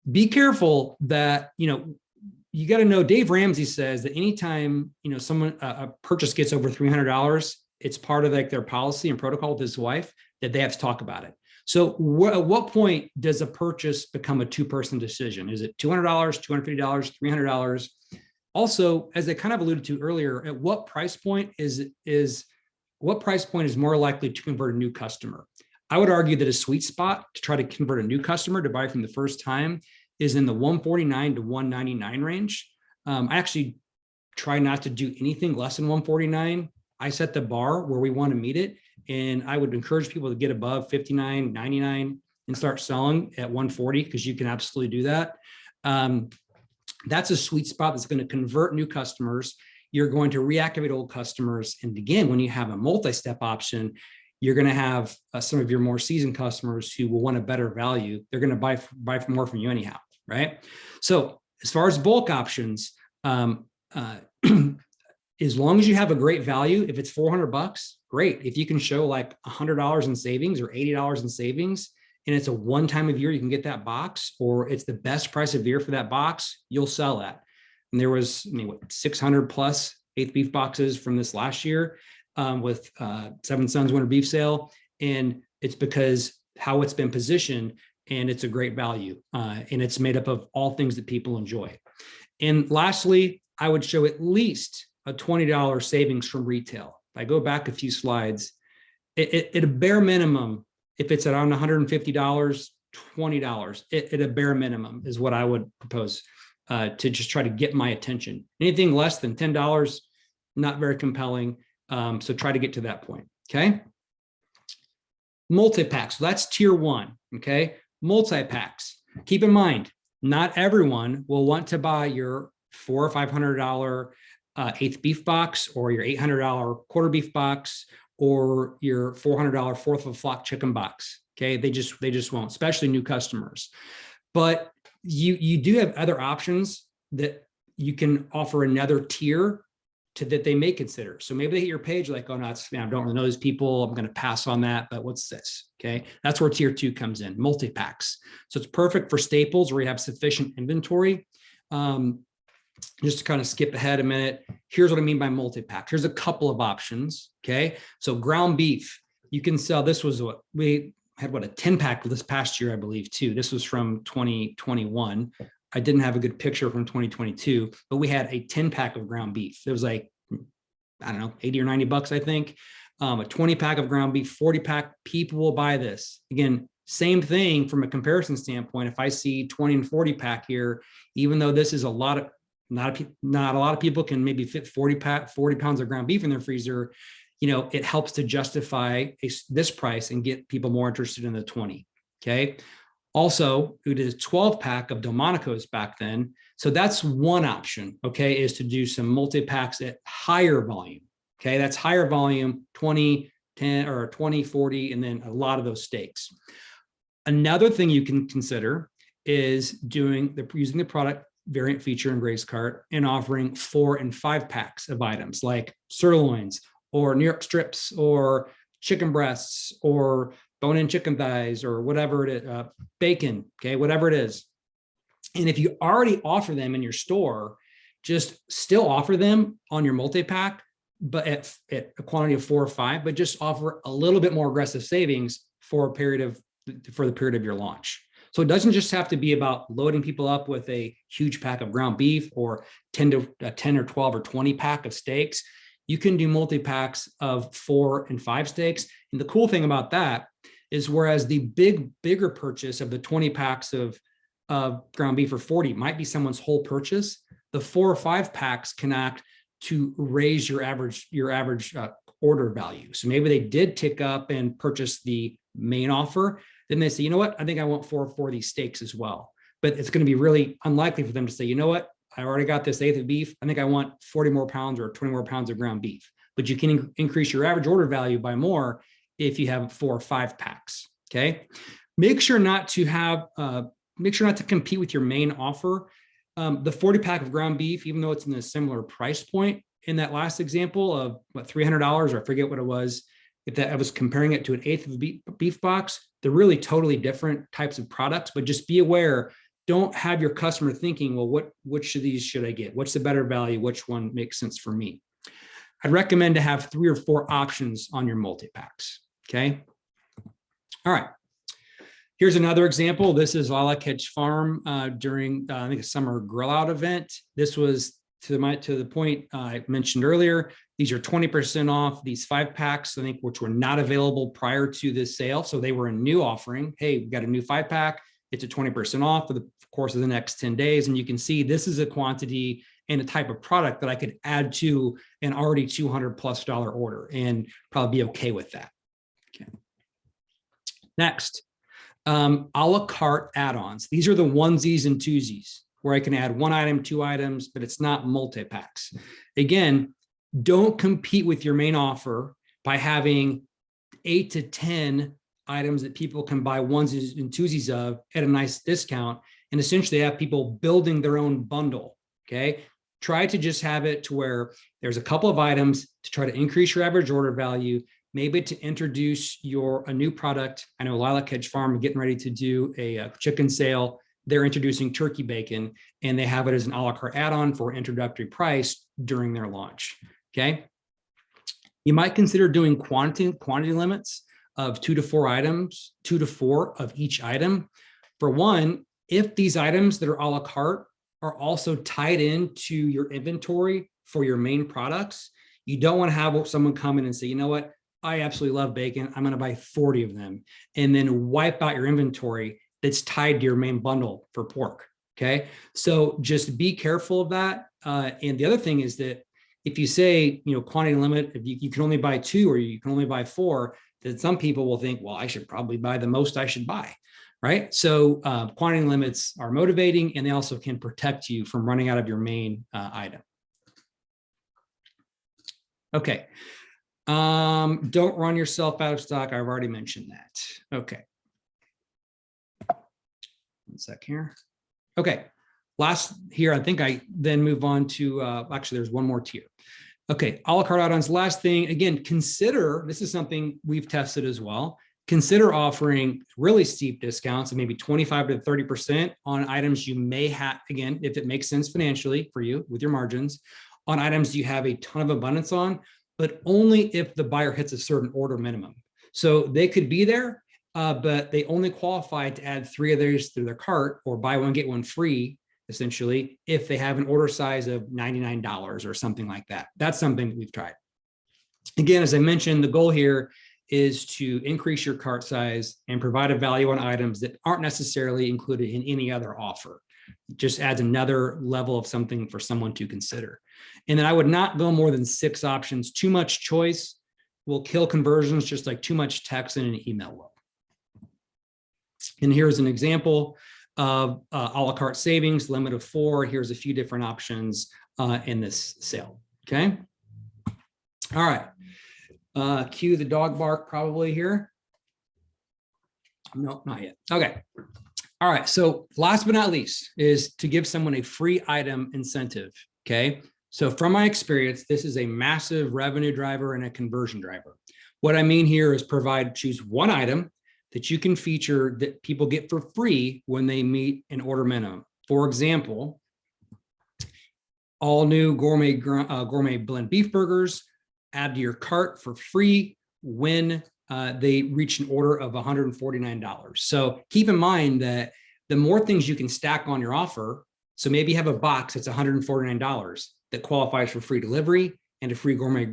Be careful that, you got to know, Dave Ramsey says that anytime, someone, a purchase gets over $300, it's part of like their policy and protocol with his wife that they have to talk about it. So at what point does a purchase become a 2-person decision? Is it $200, $250, $300? Also, as I kind of alluded to earlier, at what price point is more likely to convert a new customer? I would argue that a sweet spot to try to convert a new customer to buy from the first time is in the $149 to $199 range. I actually try not to do anything less than $149. I set the bar where we want to meet it, and I would encourage people to get above $59, $99 and start selling at $140, because you can absolutely do that. That's a sweet spot that's going to convert new customers. You're going to reactivate old customers. And again, when you have a multi-step option, you're going to have some of your more seasoned customers who will want a better value. They're going to buy more from you anyhow, right? So as far as bulk options, as long as you have a great value, if it's $400, great. If you can show like $100 in savings or $80 in savings, and it's a one time of year you can get that box, or it's the best price of year for that box, you'll sell that. And there was 600 plus 8th beef boxes from this last year with Seven Sons winter beef sale. And it's because how it's been positioned, and it's a great value. And it's made up of all things that people enjoy. And lastly, I would show at least a $20 savings from retail. If I go back a few slides, at a bare minimum, if it's around $150, $20 at a bare minimum is what I would propose to just try to get my attention. Anything less than $10, not very compelling. So try to get to that point. Okay. Multi-packs. So that's tier 1. Okay. Multi-packs. Keep in mind, not everyone will want to buy your $400 or $500 8th beef box, or your $800 quarter beef box, or your $400 fourth of a flock chicken box. Okay. They just won't, especially new customers. But you do have other options that you can offer another tier to that they may consider. So maybe they hit your page like, oh no, I don't really know these people, I'm going to pass on that, but what's this? Okay. That's where tier 2 comes in, multi-packs. So it's perfect for staples where you have sufficient inventory. Just to kind of skip ahead a minute, here's what I mean by multi-pack. Here's a couple of options. Okay. So ground beef, you can sell, this was what had what, a 10 pack this past year, I believe too. This was from 2021. I didn't have a good picture from 2022, but we had a 10 pack of ground beef. It was like, I don't know, 80 or 90 bucks, I think. A 20 pack of ground beef, 40 pack, people will buy this. Again, same thing from a comparison standpoint. If I see 20 and 40 pack here, even though this is a lot of, not a lot of people can maybe fit 40 pounds of ground beef in their freezer, you know, it helps to justify this price and get people more interested in the 20. Okay. Also, we did a 12 pack of Delmonico's back then. So that's one option, okay, is to do some multi-packs at higher volume. Okay, that's higher volume, 20, 10, or 20, 40, and then a lot of those steaks. Another thing you can consider is using the product variant feature in Gray's Cart and offering 4 and 5 packs of items like sirloins or New York strips or chicken breasts or bone-in chicken thighs or whatever it is, bacon, okay, whatever it is. And if you already offer them in your store, just still offer them on your multi-pack, but at a quantity of 4 or 5, but just offer a little bit more aggressive savings for the period of your launch. So it doesn't just have to be about loading people up with a huge pack of ground beef or 10 or 12 or 20 pack of steaks. You can do multi-packs of 4 and 5 steaks. And the cool thing about that is, whereas the bigger purchase of the 20 packs of ground beef or 40 might be someone's whole purchase, the 4 or 5 packs can act to raise your average order value. So maybe they did tick up and purchase the main offer. Then they say, you know what, I think I want 4 of these steaks as well. But it's going to be really unlikely for them to say, you know what, I already got this 1/8 of beef. I think I want 40 more pounds or 20 more pounds of ground beef. But you can increase your average order value by more if you have 4 or 5 packs. Okay. Make sure not to compete with your main offer. The 40 pack of ground beef, even though it's in a similar price point in that last example of what, $300, or I forget what it was, if I was comparing it to an 1/8 of a beef box, they're really totally different types of products. But just be aware, don't have your customer thinking, well, which of these should I get? What's the better value? Which one makes sense for me? I'd recommend to have 3 or 4 options on your multi-packs. Okay. All right. Here's another example. This is Lilac Hedge Farm during, I think, a summer grill out event. This was to the point I mentioned earlier. These are 20% off these 5 packs, I think, which were not available prior to this sale. So they were a new offering. Hey, we've got a new 5 pack. It's a 20% off for the course of the next 10 days. And you can see this is a quantity and a type of product that I could add to an already $200+ order and probably be okay with that. Okay. Next. A la carte add-ons. These are the onesies and twosies where I can add 1 item, 2 items, but it's not multi-packs. Again, don't compete with your main offer by having 8 to 10 items that people can buy onesies and twosies of at a nice discount, and essentially have people building their own bundle. Okay. Try to just have it to where there's a couple of items to try to increase your average order value. Maybe to introduce a new product. I know Lilac Hedge Farm getting ready to do a chicken sale. They're introducing turkey bacon, and they have it as an a la carte add-on for introductory price during their launch. Okay. You might consider doing quantity limits of 2 to 4 items, 2 to 4 of each item. For one, if these items that are a la carte are also tied into your inventory for your main products, you don't want to have someone come in and say, you know what, I absolutely love bacon. I'm going to buy 40 of them, and then wipe out your inventory that's tied to your main bundle for pork. Okay. So just be careful of that. And the other thing is that if you say, quantity limit, if you can only buy 2 or you can only buy 4, then some people will think, well, I should probably buy the most I should buy. Right. So quantity limits are motivating, and they also can protect you from running out of your main item. Okay. Don't run yourself out of stock. I've already mentioned that. Okay. 1 sec here. Okay. Last here, I think I then move on to, actually there's one more tier. Okay. A la carte add-ons. Last thing, again, consider, this is something we've tested as well. Consider offering really steep discounts of maybe 25 to 30% on items you may have, again, if it makes sense financially for you with your margins, on items you have a ton of abundance on, but only if the buyer hits a certain order minimum. So they could be there but they only qualify to add 3 of those to their cart or buy one, get one free, essentially, if they have an order size of $99 or something like that. That's something that we've tried. Again, as I mentioned, the goal here is to increase your cart size and provide a value on items that aren't necessarily included in any other offer. It just adds another level of something for someone to consider. And then I would not go more than 6 options. Too much choice will kill conversions, just like too much text in an email will. And here's an example of a la carte savings, limit of 4. Here's a few different options in this sale. Okay. All right. Cue the dog bark probably here. No, not yet. Okay. All right. So last but not least is to give someone a free item incentive. Okay. So from my experience, this is a massive revenue driver and a conversion driver. What I mean here is choose one item that you can feature that people get for free when they meet an order minimum. For example, all new gourmet blend beef burgers, add to your cart for free when they reach an order of $149. So keep in mind that the more things you can stack on your offer, so maybe you have a box that's $149 that qualifies for free delivery and a free gourmet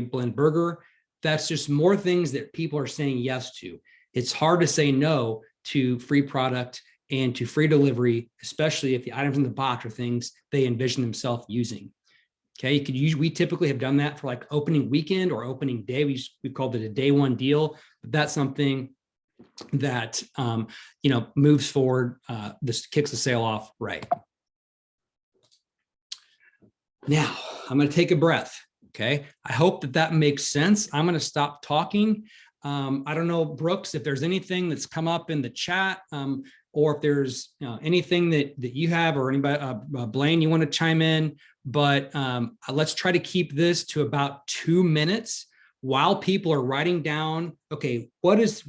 blend burger. That's just more things that people are saying yes to. It's hard to say no to free product and to free delivery, especially if the items in the box are things they envision themselves using. Okay, you could use, we typically have done that for like opening weekend or opening day. We called it a day one deal, but that's something that, moves forward. This kicks the sale off right. Now, I'm going to take a breath. Okay, I hope that makes sense. I'm going to stop talking. I don't know, Brooks, if there's anything that's come up in the chat, or if there's anything that you have, or anybody, Blaine, you want to chime in, but let's try to keep this to about 2 minutes while people are writing down, okay, what's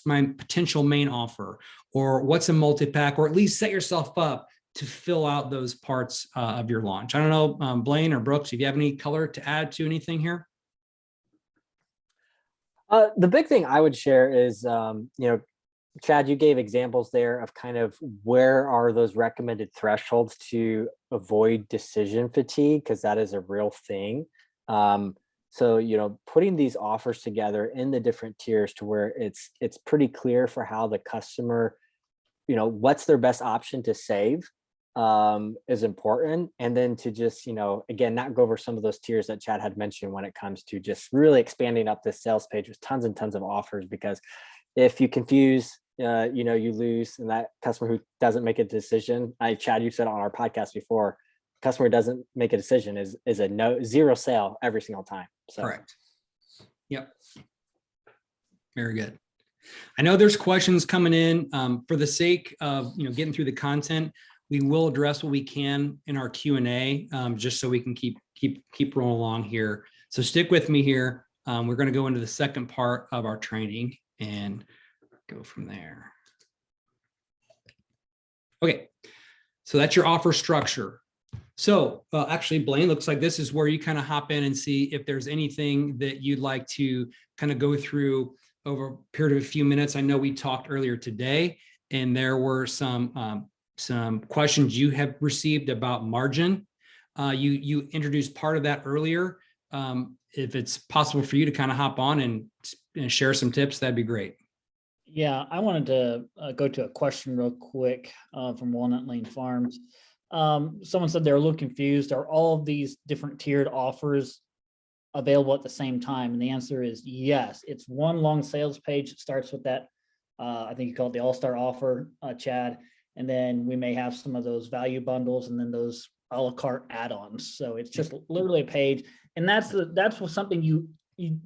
my potential main offer, or what's a multi-pack, or at least set yourself up to fill out those parts of your launch. I don't know, Blaine or Brooks, if you have any color to add to anything here. The big thing I would share is, Chad, you gave examples there of kind of where are those recommended thresholds to avoid decision fatigue, because that is a real thing. So, putting these offers together in the different tiers to where it's pretty clear for how the customer, what's their best option to save is important. And then to just, again, not go over some of those tiers that Chad had mentioned when it comes to just really expanding up this sales page with tons and tons of offers, because if you confuse, you lose, and that customer who doesn't make a decision, Chad, you said on our podcast before, customer doesn't make a decision is a zero sale every single time. So. Correct. Yep. Very good. I know there's questions coming in. For the sake of getting through the content, we will address what we can in our Q&A, just so we can keep rolling along here. So stick with me here. We're going to go into the second part of our training and go from there. Okay, so that's your offer structure. So actually, Blaine, looks like this is where you kind of hop in and see if there's anything that you'd like to kind of go through over a period of a few minutes. I know we talked earlier today, and there were some questions you have received about margin. You introduced part of that earlier. If it's possible for you to kind of hop on and share some tips, that'd be great. Yeah, I wanted to go to a question real quick from Walnut Lane Farms. Someone said they're a little confused. Are all of these different tiered offers available at the same time? And the answer is yes. It's one long sales page. It starts with that. I think you call it the all-star offer, Chad. And then we may have some of those value bundles and then those a la carte add-ons. So it's just literally a page. And that's something you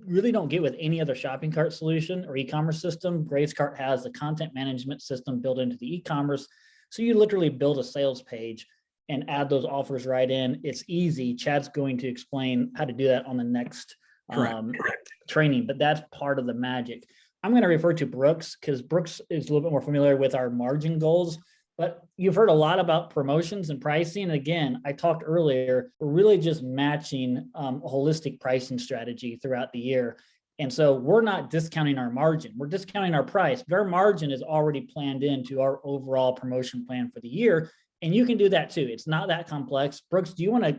really don't get with any other shopping cart solution or e-commerce system. GraceCart has the content management system built into the e-commerce. So you literally build a sales page and add those offers right in. It's easy. Chad's going to explain how to do that on the next training, but that's part of the magic. I'm going to refer to Brooks because Brooks is a little bit more familiar with our margin goals. But you've heard a lot about promotions and pricing. And again, I talked earlier, we're really just matching a holistic pricing strategy throughout the year. And so we're not discounting our margin. We're discounting our price, but our margin is already planned into our overall promotion plan for the year. And you can do that too. It's not that complex. Brooks, do you want to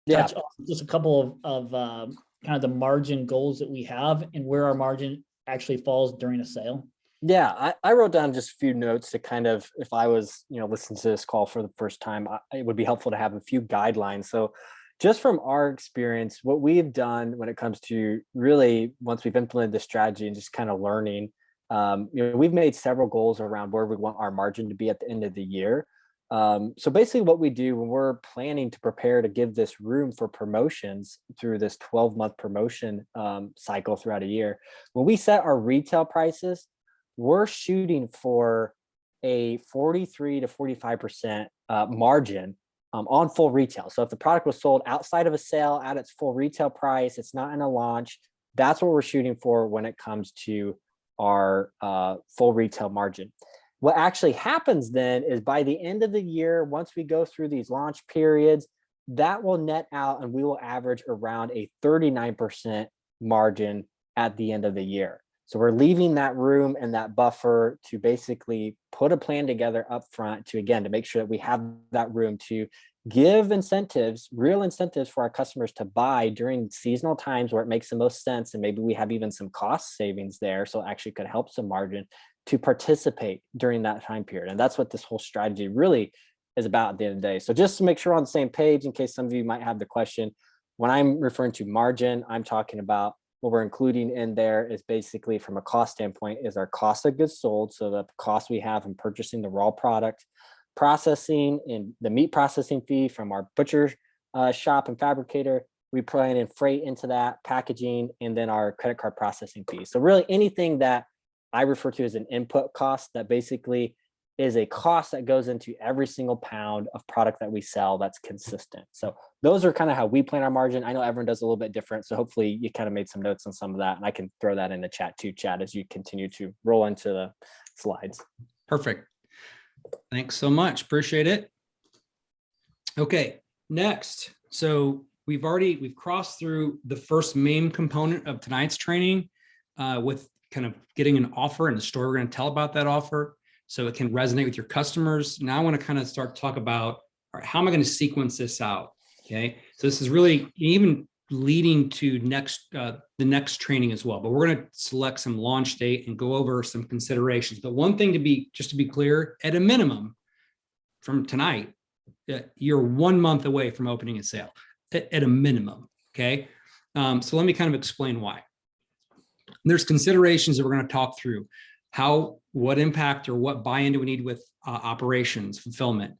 touch on just a couple of kind of the margin goals that we have and where our margin actually falls during a sale? Yeah, I wrote down just a few notes to kind of, if I was, listening to this call for the first time, it would be helpful to have a few guidelines. So just from our experience, what we've done when it comes to really, once we've implemented the strategy and just kind of learning, we've made several goals around where we want our margin to be at the end of the year. So basically what we do when we're planning to prepare to give this room for promotions through this 12-month promotion cycle throughout a year, when we set our retail prices, we're shooting for a 43 to 45% margin on full retail. So if the product was sold outside of a sale at its full retail price, it's not in a launch, that's what we're shooting for when it comes to our full retail margin. What actually happens then is by the end of the year, once we go through these launch periods, that will net out and we will average around a 39% margin at the end of the year. So we're leaving that room and that buffer to basically put a plan together up front to make sure that we have that room to give incentives, real incentives for our customers to buy during seasonal times where it makes the most sense. And maybe we have even some cost savings there. So it actually could help some margin to participate during that time period. And that's what this whole strategy really is about at the end of the day. So just to make sure we're on the same page, in case some of you might have the question, when I'm referring to margin, I'm talking about what we're including in there is basically from a cost standpoint is our cost of goods sold. So the cost we have in purchasing the raw product, processing and the meat processing fee from our butcher shop and fabricator. We put in freight into that, packaging, and then our credit card processing fee. So really anything that I refer to as an input cost that basically is a cost that goes into every single pound of product that we sell that's consistent. So those are kind of how we plan our margin. I know everyone does a little bit different. So hopefully you kind of made some notes on some of that, and I can throw that in the chat too, Chad, as you continue to roll into the slides. Perfect. Thanks so much. Appreciate it. Okay, next. So we've crossed through the first main component of tonight's training with kind of getting an offer and the story we're going to tell about that offer, so it can resonate with your customers. Now I want to kind of start to talk about, all right, how am I going to sequence this out? Okay, so this is really even leading to the next training as well, but we're going to select some launch date and go over some considerations. But one thing just to be clear, at a minimum from tonight, you're 1 month away from opening a sale at a minimum. Okay, so let me kind of explain why. There's considerations that we're going to talk through. What impact or what buy-in do we need with operations, fulfillment?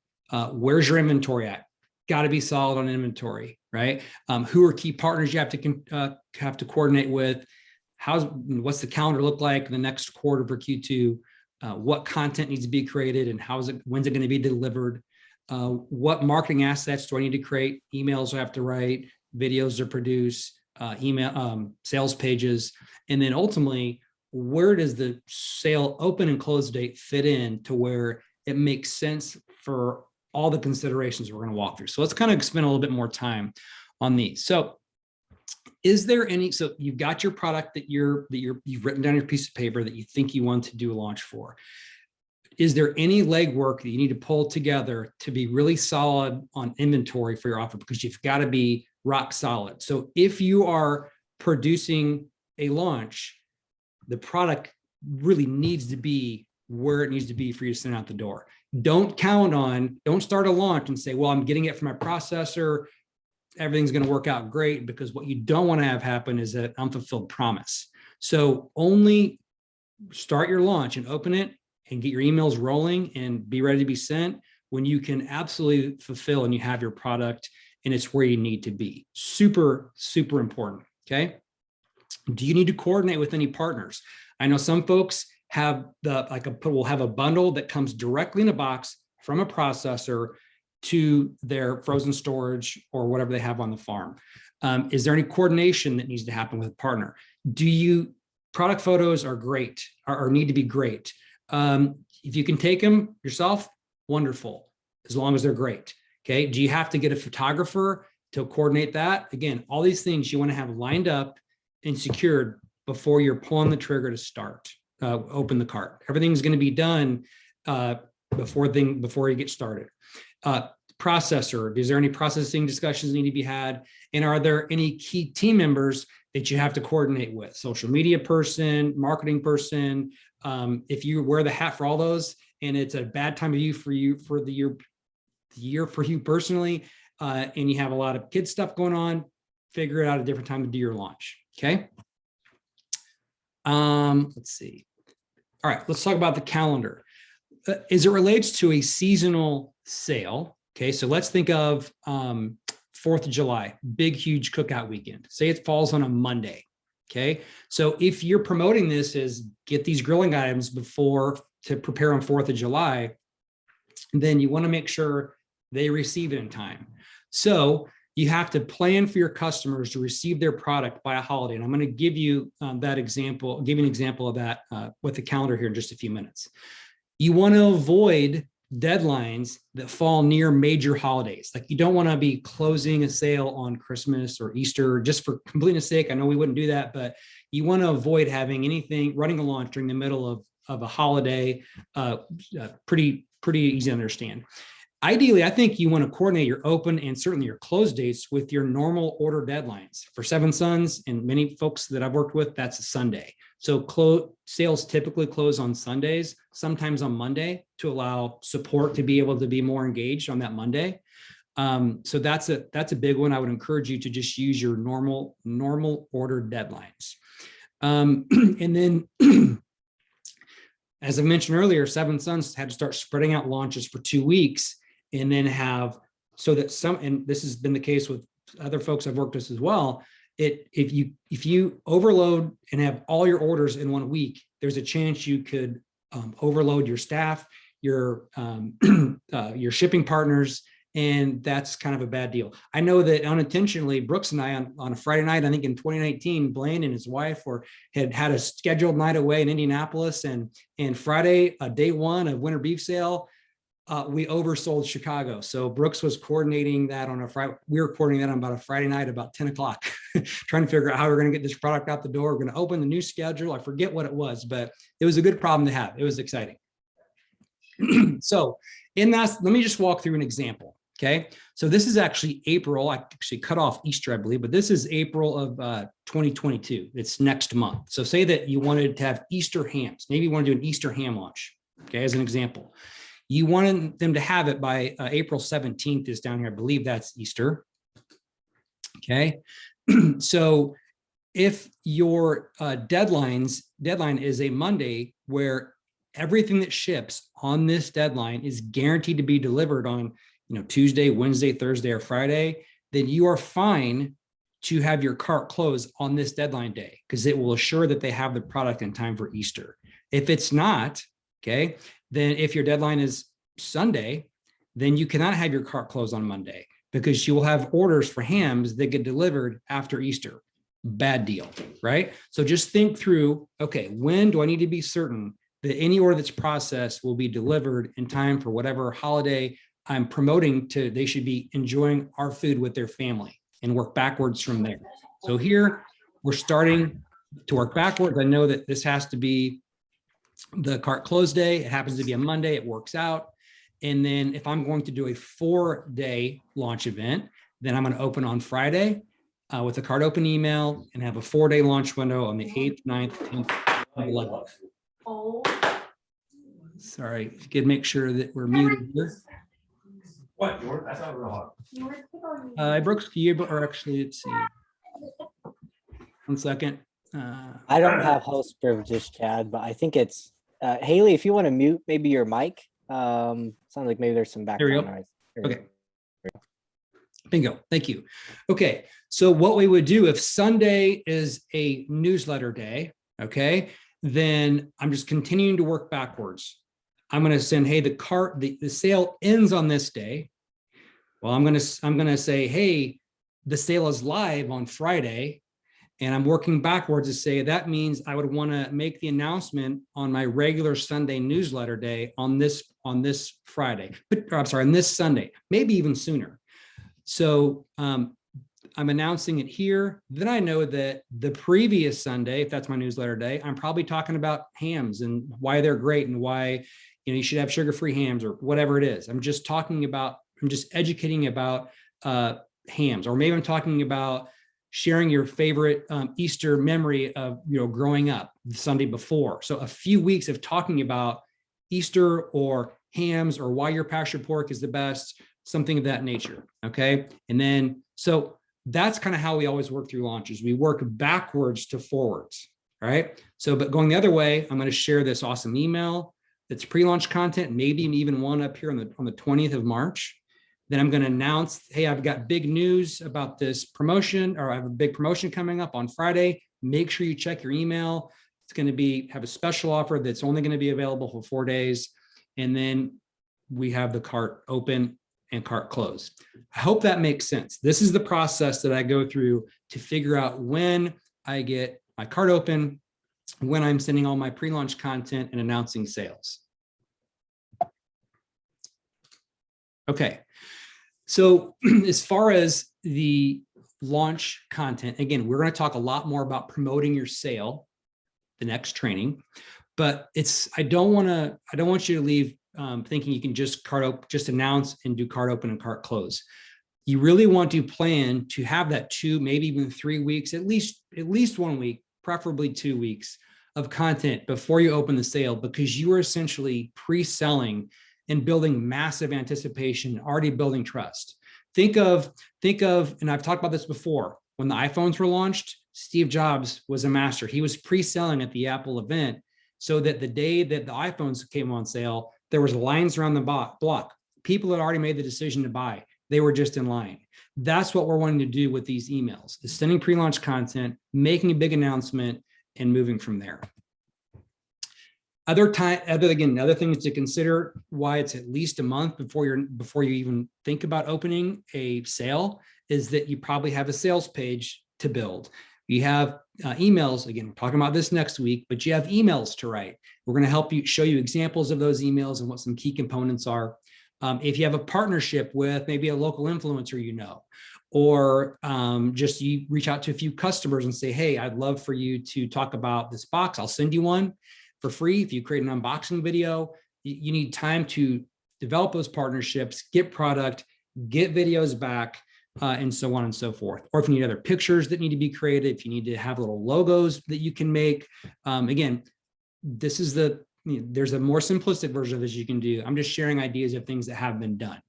Where's your inventory at? Got to be solid on inventory, right? Who are key partners you have to coordinate with? What's the calendar look like in the next quarter for Q2? What content needs to be created and when's it going to be delivered? What marketing assets do I need to create? Emails I have to write, videos to produce, sales pages, and then ultimately, where does the sale open and close date fit in to where it makes sense for all the considerations we're going to walk through? So let's kind of spend a little bit more time on these. So so you've got your product that you've written down your piece of paper that you think you want to do a launch for. Is there any legwork that you need to pull together to be really solid on inventory for your offer? Because you've got to be rock solid. So if you are producing a launch, the product really needs to be where it needs to be for you to send out the door. Don't start a launch and say, well, I'm getting it from my processor, everything's going to work out great, because what you don't want to have happen is an unfulfilled promise. So only start your launch and open it and get your emails rolling and be ready to be sent when you can absolutely fulfill and you have your product and it's where you need to be. Super, super important. Okay. Do you need to coordinate with any partners? I know some folks will have a bundle that comes directly in a box from a processor to their frozen storage or whatever they have on the farm. Is there any coordination that needs to happen with a partner? Product photos are great or need to be great. If you can take them yourself, wonderful, as long as they're great. Okay. Do you have to get a photographer to coordinate that? Again, all these things you want to have lined up and secured before you're pulling the trigger to start, open the cart. Everything's going to be done before you get started. Processor, is there any processing discussions need to be had? And are there any key team members that you have to coordinate with? Social media person, marketing person. If you wear the hat for all those and it's a bad time of the year for you personally, and you have a lot of kid stuff going on, figure it out a different time to do your launch. Okay. Let's see. All right, let's talk about the calendar. As it relates to a seasonal sale, okay, so let's think of 4th of July, big, huge cookout weekend. Say it falls on a Monday, okay? So if you're promoting this as get these grilling items to prepare on 4th of July, then you wanna make sure they receive it in time. So you have to plan for your customers to receive their product by a holiday. And I'm gonna give you an example of that with the calendar here in just a few minutes. You wanna avoid deadlines that fall near major holidays. Like you don't want to be closing a sale on Christmas or Easter just for completeness sake. I know we wouldn't do that, but you want to avoid having anything running a launch during the middle of a holiday. Pretty easy to understand. Ideally, I think you want to coordinate your open and certainly your close dates with your normal order deadlines. For Seven Sons and many folks that I've worked with, that's a Sunday. So sales typically close on Sundays, sometimes on Monday, to allow support to be able to be more engaged on that Monday. So that's a big one. I would encourage you to just use your normal order deadlines. And then, as I mentioned earlier, Seven Sons had to start spreading out launches for 2 weeks, and then so that and this has been the case with other folks I've worked with as well. If you overload and have all your orders in 1 week, there's a chance you could overload your staff, your shipping partners, and that's kind of a bad deal. I know that unintentionally, Brooks and I on a Friday night, I think in 2019, Blaine and his wife had a scheduled night away in Indianapolis, and Friday, day one of winter beef sale, we oversold Chicago. So Brooks was coordinating that on a Friday. We were coordinating that on about a Friday night, about 10 o'clock, trying to figure out how we're going to get this product out the door. We're going to open the new schedule. I forget what it was, but it was a good problem to have. It was exciting. So let me just walk through an example. Okay. So this is actually April. I actually cut off Easter, I believe, but this is April of 2022. It's next month. So say that you wanted to have Easter hams. Maybe you want to do an Easter ham launch. Okay. As an example. You wanted them to have it by April 17th is down here. I believe that's Easter. Okay. So if your deadline is a Monday where everything that ships on this deadline is guaranteed to be delivered on Tuesday, Wednesday, Thursday, or Friday, then you are fine to have your cart close on this deadline day because it will assure that they have the product in time for Easter. If it's not, okay, then if your deadline is Sunday, then you cannot have your cart close on Monday because you will have orders for hams that get delivered after Easter. Bad deal, right? So just think through, okay, when do I need to be certain that any order that's processed will be delivered in time for whatever holiday I'm promoting they should be enjoying our food with their family, and work backwards from there. So here we're starting to work backwards. I know that this has to be the cart close day. It happens to be a Monday. It works out. And then if I'm going to do a 4-day launch event, then I'm going to open on Friday with a cart open email and have a 4-day launch window on the 8th, 9th, 10th, 11th. Oh. Sorry, if you could make sure that we're muted here. What? That's not real hot. Brooks, or actually, let's see. 1 second. I don't have host privileges, Chad, but I think it's Haley. If you want to mute maybe your mic, sounds like maybe there's some background noise. Okay. Bingo. Thank you. Okay. So what we would do if Sunday is a newsletter day, okay, then I'm just continuing to work backwards. I'm going to send, hey, the sale ends on this day. Well, I'm going to say, hey, the sale is live on Friday. And I'm working backwards to say that means I would want to make the announcement on my regular Sunday newsletter day on this Friday, on this Sunday, maybe even sooner. So I'm announcing it here. Then I know that the previous Sunday, if that's my newsletter day, I'm probably talking about hams and why they're great and why, you should have sugar-free hams or whatever it is. I'm just educating about hams, or maybe I'm talking about sharing your favorite Easter memory of, growing up the Sunday before. So a few weeks of talking about Easter or hams or why your pasture pork is the best, something of that nature. Okay. And then, so that's kind of how we always work through launches. We work backwards to forwards. Right. So, but going the other way, I'm going to share this awesome email that's pre-launch content, maybe even one up here on the 20th of March. Then I'm going to announce, hey, I've got big news about this promotion, or I have a big promotion coming up on Friday. Make sure you check your email. It's going to have a special offer that's only going to be available for 4 days. And then we have the cart open and cart close. I hope that makes sense. This is the process that I go through to figure out when I get my cart open, when I'm sending all my pre-launch content and announcing sales. Okay. So as far as the launch content, again, we're going to talk a lot more about promoting your sale, the next training, but I don't want you to leave thinking you can just announce and do cart open and cart close. You really want to plan to have that 2, maybe even 3 weeks, at least 1 week, preferably 2 weeks of content before you open the sale, because you are essentially pre-selling and building massive anticipation, already building trust. Think of, and I've talked about this before, when the iPhones were launched, Steve Jobs was a master. He was pre-selling at the Apple event so that the day that the iPhones came on sale, there was lines around the block. People had already made the decision to buy. They were just in line. That's what we're wanting to do with these emails, is sending pre-launch content, making a big announcement, and moving from there. Other things to consider why it's at least a month before you even think about opening a sale is that you probably have a sales page to build. You have emails. Again, we're talking about this next week, but you have emails to write. We're going to show you examples of those emails and what some key components are. If you have a partnership with maybe a local influencer, or just you reach out to a few customers and say, hey, I'd love for you to talk about this box. I'll send you one for free. If you create an unboxing video, you need time to develop those partnerships, get product, get videos back, and so on and so forth. Or if you need other pictures that need to be created, if you need to have little logos that you can make. Again, this is there's a more simplistic version of this you can do. I'm just sharing ideas of things that have been done.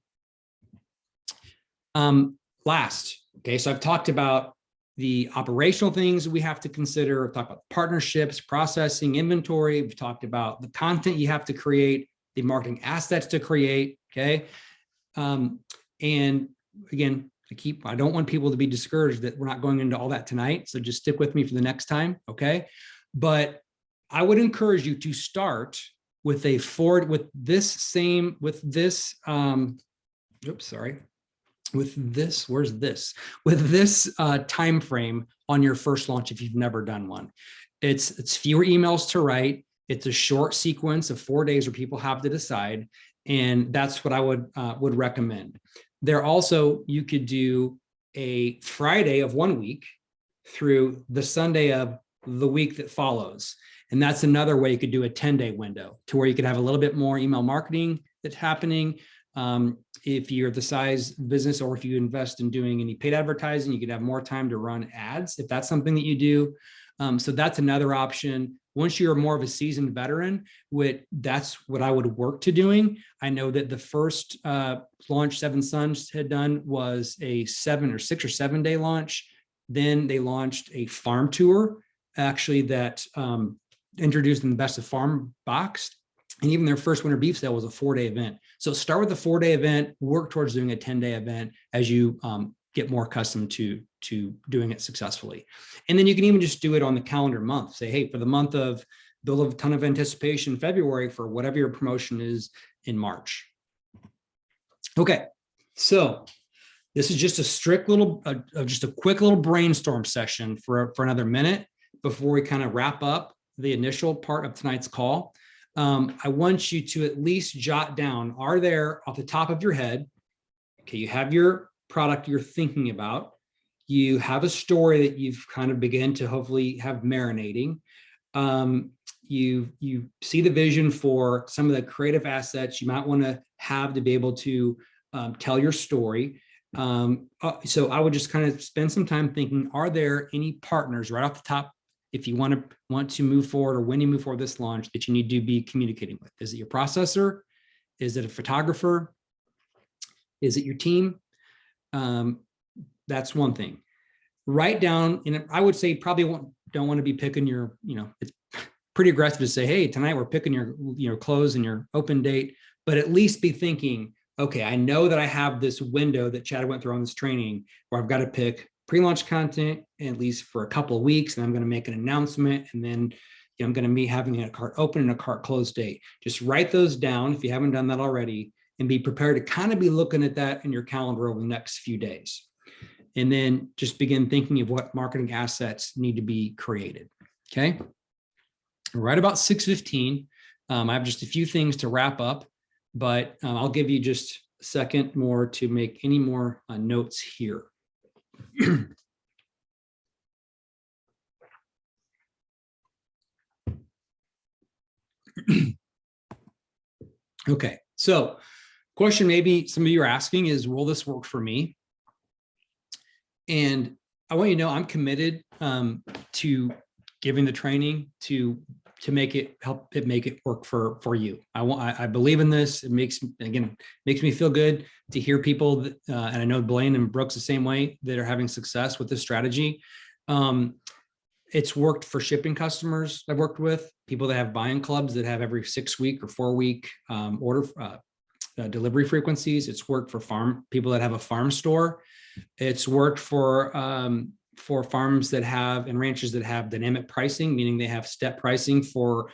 Last, okay, so I've talked about the operational things we have to consider. We've talked about partnerships, processing, inventory. We've talked about the content you have to create, the marketing assets to create, okay? And again, I don't want people to be discouraged that we're not going into all that tonight, so just stick with me for the next time, okay? But I would encourage you to start with this time frame on your first launch if you've never done one. It's fewer emails to write. It's a short sequence of 4 days where people have to decide, and that's what I would recommend. There also, you could do a Friday of 1 week through the Sunday of the week that follows. And that's another way you could do a 10-day window to where you could have a little bit more email marketing that's happening. If you're the size business, or if you invest in doing any paid advertising, you could have more time to run ads if that's something that you do. So that's another option. Once you're more of a seasoned veteran, that's what I would work to doing. I know that the first launch Seven Sons had done was a 6 or 7 day launch. Then they launched a farm tour, actually, that introduced them the Best of Farm box. And even their first winter beef sale was a 4-day event. So start with a 4-day event, work towards doing a 10-day event as you get more accustomed to doing it successfully. And then you can even just do it on the calendar month. Say, hey, for the month of, build a ton of anticipation in February for whatever your promotion is in March. Okay, so this is just a quick little brainstorm session for another minute before we kind of wrap up the initial part of tonight's call. I want you to at least jot down, are there off the top of your head, okay, you have your product you're thinking about, You have a story that you've kind of begun to hopefully have marinating. You see the vision for some of the creative assets you might want to have to be able to tell your story. So I would just kind of spend some time thinking, are there any partners right off the top, if you want to move forward, or when you move forward this launch, that you need to be communicating with? Is it your processor? Is it a photographer? Is it your team? That's one thing. Write down, and I would say probably don't want to be picking your, it's pretty aggressive to say, hey, tonight we're picking your close and your open date, but at least be thinking, okay, I know that I have this window that Chad went through on this training where I've got to pick pre-launch content at least for a couple of weeks, and I'm going to make an announcement, and then I'm going to be having a cart open and a cart close date. Just write those down if you haven't done that already, and be prepared to kind of be looking at that in your calendar over the next few days. And then just begin thinking of what marketing assets need to be created. Okay. Right about 6:15. I have just a few things to wrap up, but I'll give you just a second more to make any more notes here. Okay, so question maybe some of you are asking is, will this work for me? And I want you to know I'm committed to giving the training to make it make it work for you. I believe in this. It makes me feel good to hear people that, and I know Blaine and Brooks the same way, that are having success with this strategy. It's worked for shipping customers I've worked with, people that have buying clubs that have every 6-week or 4-week order delivery frequencies. It's worked for people that have a farm store. It's worked for farms that have, and ranches that have dynamic pricing, meaning they have step pricing for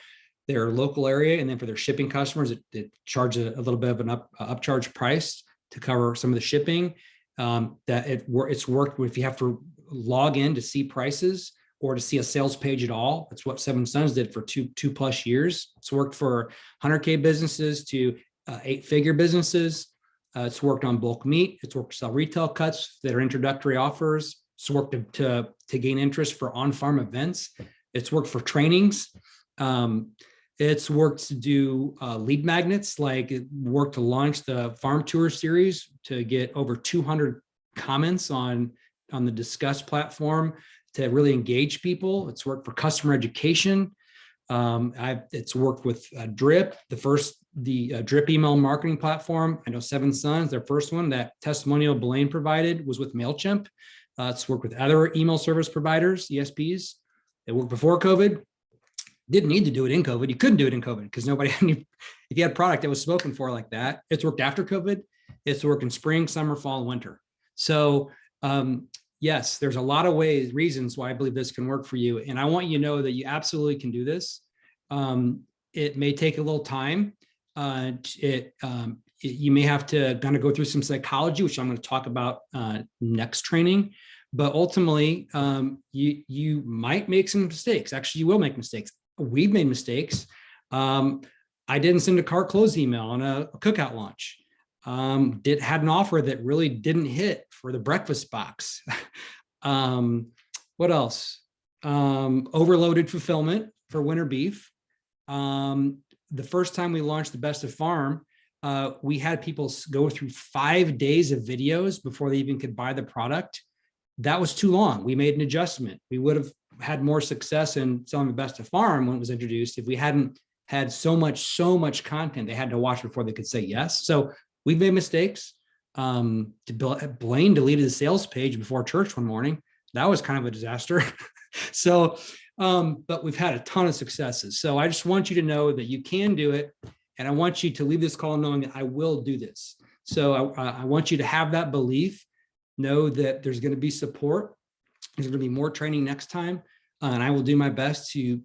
their local area, and then for their shipping customers, it charges a little bit of an upcharge price to cover some of the shipping. It's worked if you have to log in to see prices or to see a sales page at all. That's what Seven Sons did for two plus years. It's worked for 100K businesses to 8-figure businesses. It's worked on bulk meat. It's worked to sell retail cuts that are introductory offers. It's worked to gain interest for on-farm events. It's worked for trainings. It's worked to do lead magnets, like it worked to launch the farm tour series to get over 200 comments on the Discuss platform to really engage people. It's worked for customer education. It's worked with Drip, the Drip email marketing platform. I know Seven Sons, their first one, that testimonial Blaine provided was with MailChimp. It's worked with other email service providers, ESPs. It worked before COVID. Didn't need to do it in COVID. You couldn't do it in COVID because nobody had any, if you had a product that was spoken for like that. It's worked after COVID. It's worked in spring, summer, fall, and winter. So yes, there's a lot of reasons why I believe this can work for you. And I want you to know that you absolutely can do this. It may take a little time. You may have to kind of go through some psychology, which I'm going to talk about next training. But ultimately, you might make some mistakes. Actually, you will make mistakes. We've made mistakes. I didn't send a cart close email on a cookout launch. Had an offer that really didn't hit for the breakfast box. What else? Overloaded fulfillment for winter beef. The first time we launched the Best of Farm, we had people go through 5 days of videos before they even could buy the product. That was too long. We made an adjustment. We would have had more success in selling the Best of Farm when it was introduced if we hadn't had so much content they had to watch before they could say yes. So we've made mistakes. Blaine deleted the sales page before church one morning. That was kind of a disaster. So, but we've had a ton of successes. So I just want you to know that you can do it. And I want you to leave this call knowing that I will do this. So I want you to have that belief, know that there's going to be support. There's going to be more training next time. And I will do my best to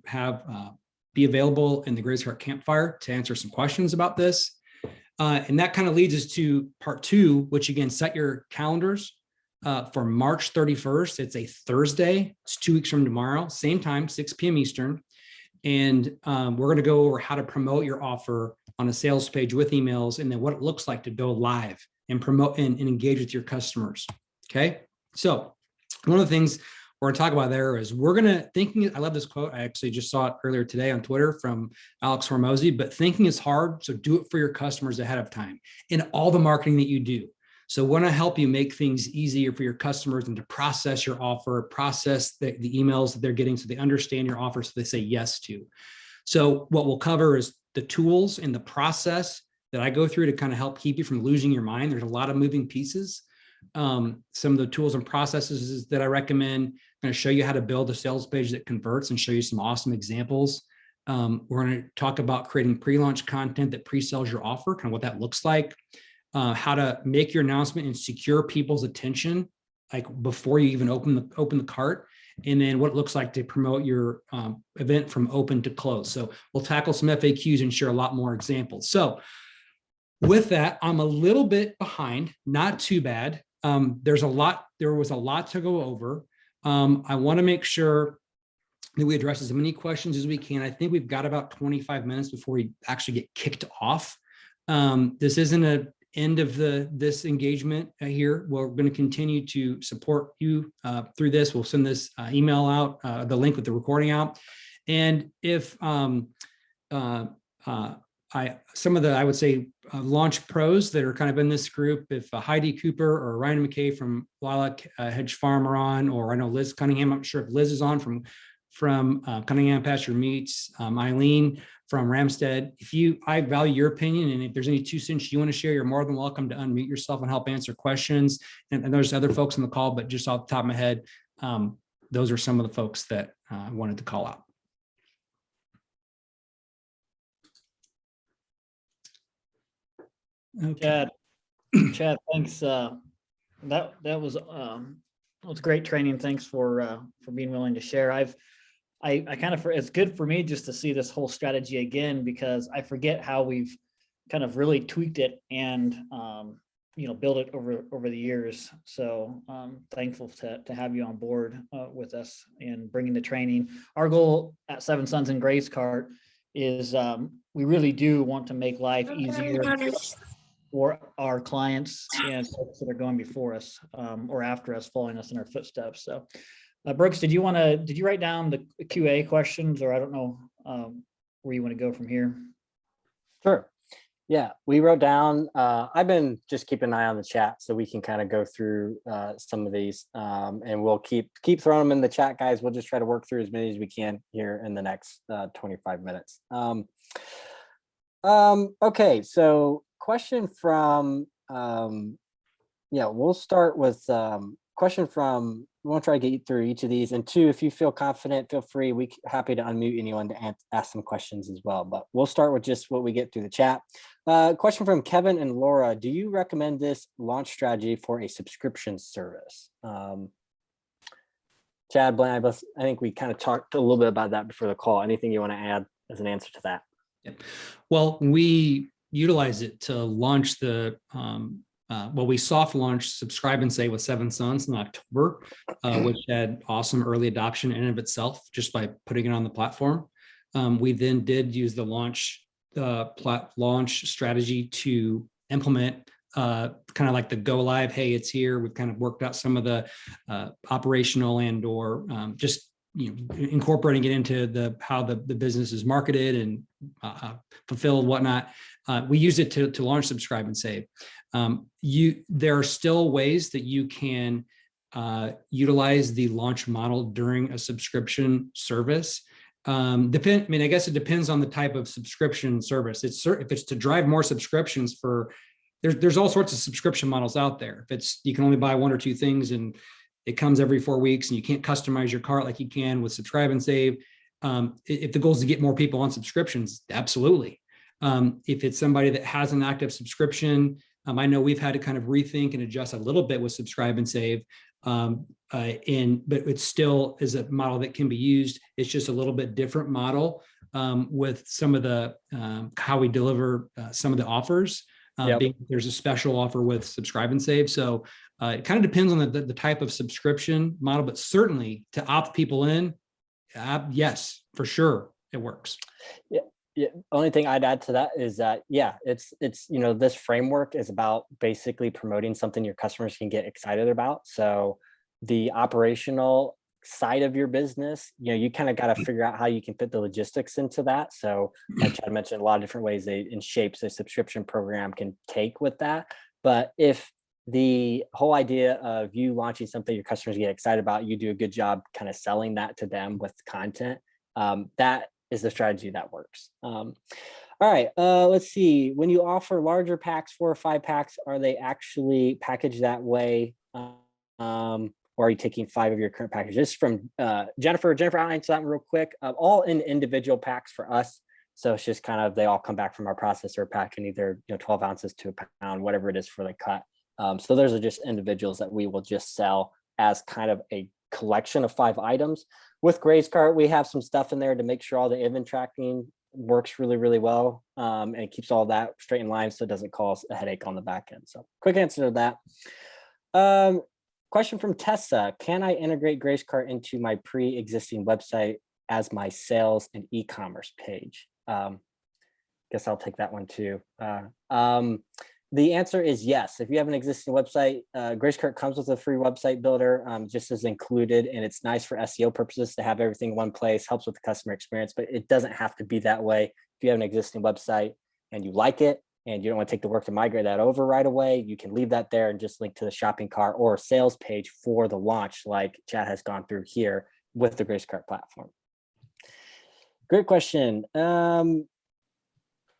be available in the Grace Heart Campfire to answer some questions about this. And that kind of leads us to part 2, which again, set your calendars for March 31st. It's a Thursday. It's 2 weeks from tomorrow, same time, 6 p.m. Eastern. And we're going to go over how to promote your offer on a sales page with emails, and then what it looks like to go live and promote and engage with your customers. Okay. So One of the things we're going to talk about there is I love this quote. I actually just saw it earlier today on Twitter from Alex Hormozy, but thinking is hard. So do it for your customers ahead of time in all the marketing that you do. So want to help you make things easier for your customers and to process your offer, process the emails that they're getting so they understand your offer so they say yes to. So what we'll cover is the tools and the process that I go through to kind of help keep you from losing your mind. There's a lot of moving pieces. Some of the tools and processes that I recommend. I'm going to show you how to build a sales page that converts and show you some awesome examples. We're going to talk about creating pre-launch content that pre-sells your offer, kind of what that looks like, how to make your announcement and secure people's attention, like before you even open the cart, and then what it looks like to promote your event from open to close. So we'll tackle some FAQs and share a lot more examples. So with that, I'm a little bit behind, not too there was a lot to go over. I want to make sure that we address as many questions as we can. I think we've got about 25 minutes before we actually get kicked off. This isn't an end of this engagement here. We're going to continue to support you through this. We'll send this email out, the link with the recording out. And if some of the, I would say, launch pros that are kind of in this group, if Heidi Cooper or Ryan McKay from Lilac Hedge Farm are on, or I know Liz Cunningham, I'm sure if Liz is on from Cunningham Pasture Meats, Eileen from Ramstead. I value your opinion, and if there's any 2 cents you want to share, you're more than welcome to unmute yourself and help answer questions. And there's other folks on the call, but just off the top of my head, those are some of the folks that I wanted to call out. Okay. Chad, thanks. That was great training. Thanks for being willing to share. I kind of, it's good for me just to see this whole strategy again, because I forget how we've kind of really tweaked it and built it over the years. So thankful to have you on board with us and bringing the training. Our goal at Seven Sons and Grace Cart is we really do want to make life easier for our clients and folks that are going before us or after us, following us in our footsteps. So Brooks, did you write down the QA questions, or I don't know where you want to go from here? Sure. Yeah, we wrote down, I've been just keeping an eye on the chat so we can kind of go through some of these and we'll keep throwing them in the chat, guys. We'll just try to work through as many as we can here in the next 25 minutes. Okay, so question from, we'll start with question from, we want to try to get through each of these. And 2, if you feel confident, feel free. We're happy to unmute anyone to ask some questions as well. But we'll start with just what we get through the chat. Question from Kevin and Laura. Do you recommend this launch strategy for a subscription service? Chad, Blaine, I think we kind of talked a little bit about that before the call. Anything you want to add as an answer to that? Yep. Well, we utilize it to launch the we soft launched Subscribe and Save with Seven Sons in October, which had awesome early adoption in and of itself just by putting it on the platform. We then did use the launch strategy to implement kind of like the go live. Hey, it's here. We've kind of worked out some of the operational and or just incorporating it into how the business is marketed and fulfilled, whatnot. We use it to launch Subscribe and Save. There are still ways that you can utilize the launch model during a subscription service. I guess it depends on the type of subscription service. If it's to drive more subscriptions there's all sorts of subscription models out there. If you can only buy 1 or 2 things and it comes every 4 weeks and you can't customize your cart like you can with Subscribe and Save. If the goal is to get more people on subscriptions, absolutely. If it's somebody that has an active subscription, I know we've had to kind of rethink and adjust a little bit with Subscribe and Save, but it still is a model that can be used. It's just a little bit different model with some of the how we deliver some of the offers. There's a special offer with Subscribe and Save. So it kind of depends on the type of subscription model, but certainly to opt people in, yes, for sure, it works. Yeah. Only thing I'd add to that is that, it's this framework is about basically promoting something your customers can get excited about. So the operational side of your business, you kind of got to figure out how you can fit the logistics into that. So like Chad mentioned, a lot of different ways in shapes a subscription program can take with that. But if the whole idea of you launching something your customers get excited about, you do a good job kind of selling that to them with content, that is the strategy that works. All right, let's see. When you offer larger packs, 4 or 5 packs, are they actually packaged that way? Or are you taking 5 of your current packages? From Jennifer. Jennifer outlines that real quick. All in individual packs for us. So it's just kind of, they all come back from our processor packing either 12 ounces to a pound, whatever it is for the cut. So those are just individuals that we will just sell as kind of a collection of 5 items. With Gray's Cart, we have some stuff in there to make sure all the inventory tracking works really, really well. And it keeps all that straight in line so it doesn't cause a headache on the back end. So quick answer to that. Question from Tessa. Can I integrate Gray's Cart into my pre-existing website as my sales and e-commerce page? Guess I'll take that one too. The answer is yes. If you have an existing website, Gray's Cart comes with a free website builder, just as included, and it's nice for SEO purposes to have everything in one place, helps with the customer experience, but it doesn't have to be that way. If you have an existing website and you like it, and you don't want to take the work to migrate that over right away, you can leave that there and just link to the shopping cart or sales page for the launch, like Chad has gone through here with the Gray's Cart platform. Great question. All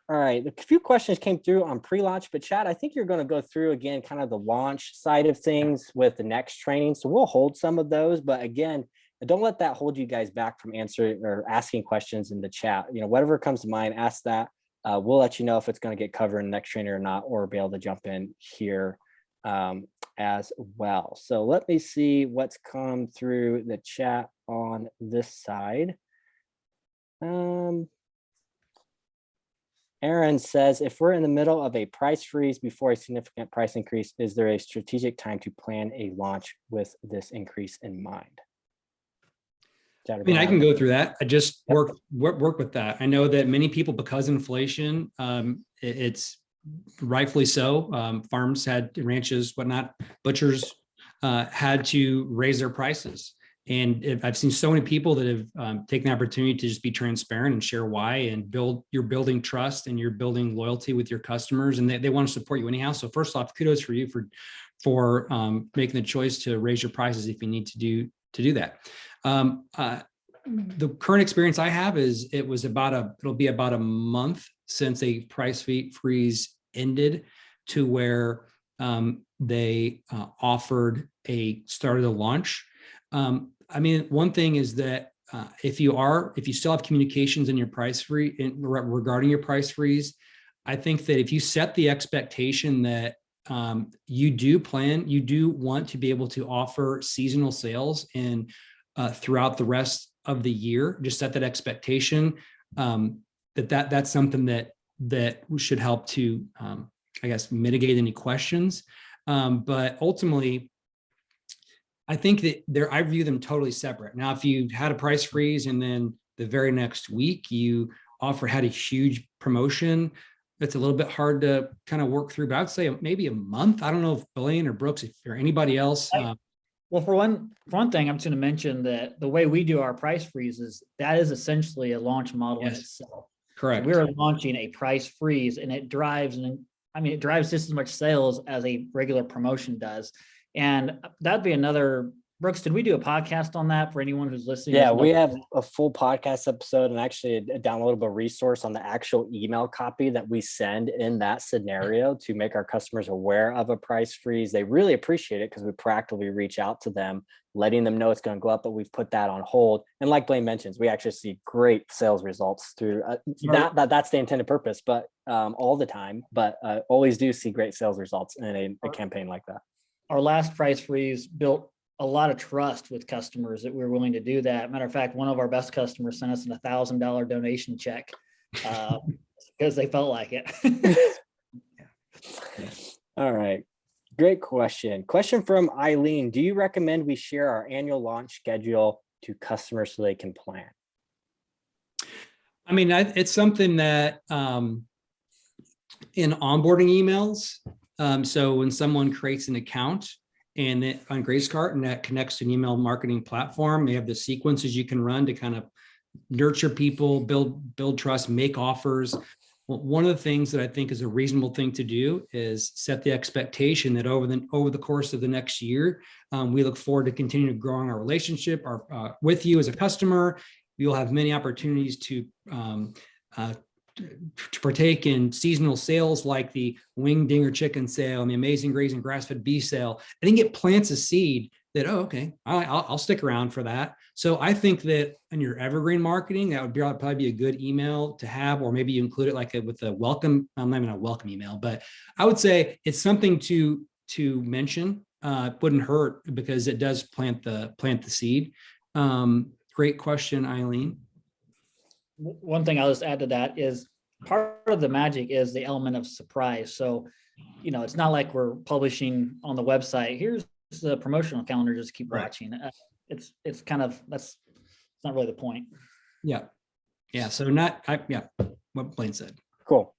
right, a few questions came through on pre-launch, but Chad, I think you're going to go through again kind of the launch side of things with the next training. So we'll hold some of those, but again, don't let that hold you guys back from answering or asking questions in the chat. Whatever comes to mind, ask that. We'll let you know if it's going to get covered in the next trainer or not, or be able to jump in here as well. So let me see what's come through the chat on this side. Aaron says, if we're in the middle of a price freeze before a significant price increase, is there a strategic time to plan a launch with this increase in mind? I mean, I can go through that. I just work with that. I know that many people, because inflation, it's rightfully so. Farms had ranches, whatnot, butchers had to raise their prices. And I've seen so many people that have taken the opportunity to just be transparent and share why, and you're building trust and you're building loyalty with your customers, and they want to support you anyhow. So first off, kudos for you for making the choice to raise your prices if you need to do that. The current experience I have is it'll be about a month since a price freeze ended, to where they started a launch. I mean, one thing is that if you still have communications in your price freeze regarding your price freeze, I think that if you set the expectation that you do want to be able to offer seasonal sales and throughout the rest of the year, just set that expectation, that's something that should help to, I guess, mitigate any questions. But ultimately, I think that I view them totally separate. Now, if you had a price freeze and then the very next week you had a huge promotion, it's a little bit hard to kind of work through, but I'd say maybe a month. I don't know if Blaine or Brooks or anybody else. Well, for one thing, I'm just going to mention that the way we do our price freezes, that is essentially a launch model in itself. Correct. So we're launching a price freeze, and it drives just as much sales as a regular promotion does. And that'd be another, Brooks, did we do a podcast on that for anyone who's listening? Yeah, we have a full podcast episode and actually a downloadable resource on the actual email copy that we send in that scenario to make our customers aware of a price freeze. They really appreciate it because we proactively reach out to them, letting them know it's going to go up, but we've put that on hold. And like Blaine mentions, we actually see great sales results through that's the intended purpose, but all the time, but always do see great sales results in a campaign like that. Our last price freeze built a lot of trust with customers that we were willing to do that. Matter of fact, one of our best customers sent us a $1,000 donation check because they felt like it. All right. Great question. Question from Eileen. Do you recommend we share our annual launch schedule to customers so they can plan? I mean, it's something that in onboarding emails, so when someone creates an account And then on Gracecart, and that connects to an email marketing platform. They have the sequences you can run to kind of nurture people, build trust, make offers. Well, one of the things that I think is a reasonable thing to do is set the expectation that over the course of the next year, we look forward to continuing growing our relationship with you as a customer. You'll have many opportunities to partake in seasonal sales like the wing dinger chicken sale and the amazing grazing grass-fed beef sale. I think it plants a seed that, oh, okay, I'll stick around for that. So I think that in your evergreen marketing, that would probably be a good email to have, or maybe you include it like with a welcome, not even a welcome email, but I would say it's something to mention. Wouldn't hurt because it does plant the seed. Great question, Eileen. One thing I'll just add to that is part of the magic is the element of surprise. So, it's not like we're publishing on the website, here's the promotional calendar, just keep watching. It's kind of, that's not really the point. Yeah. So what Blaine said. Cool.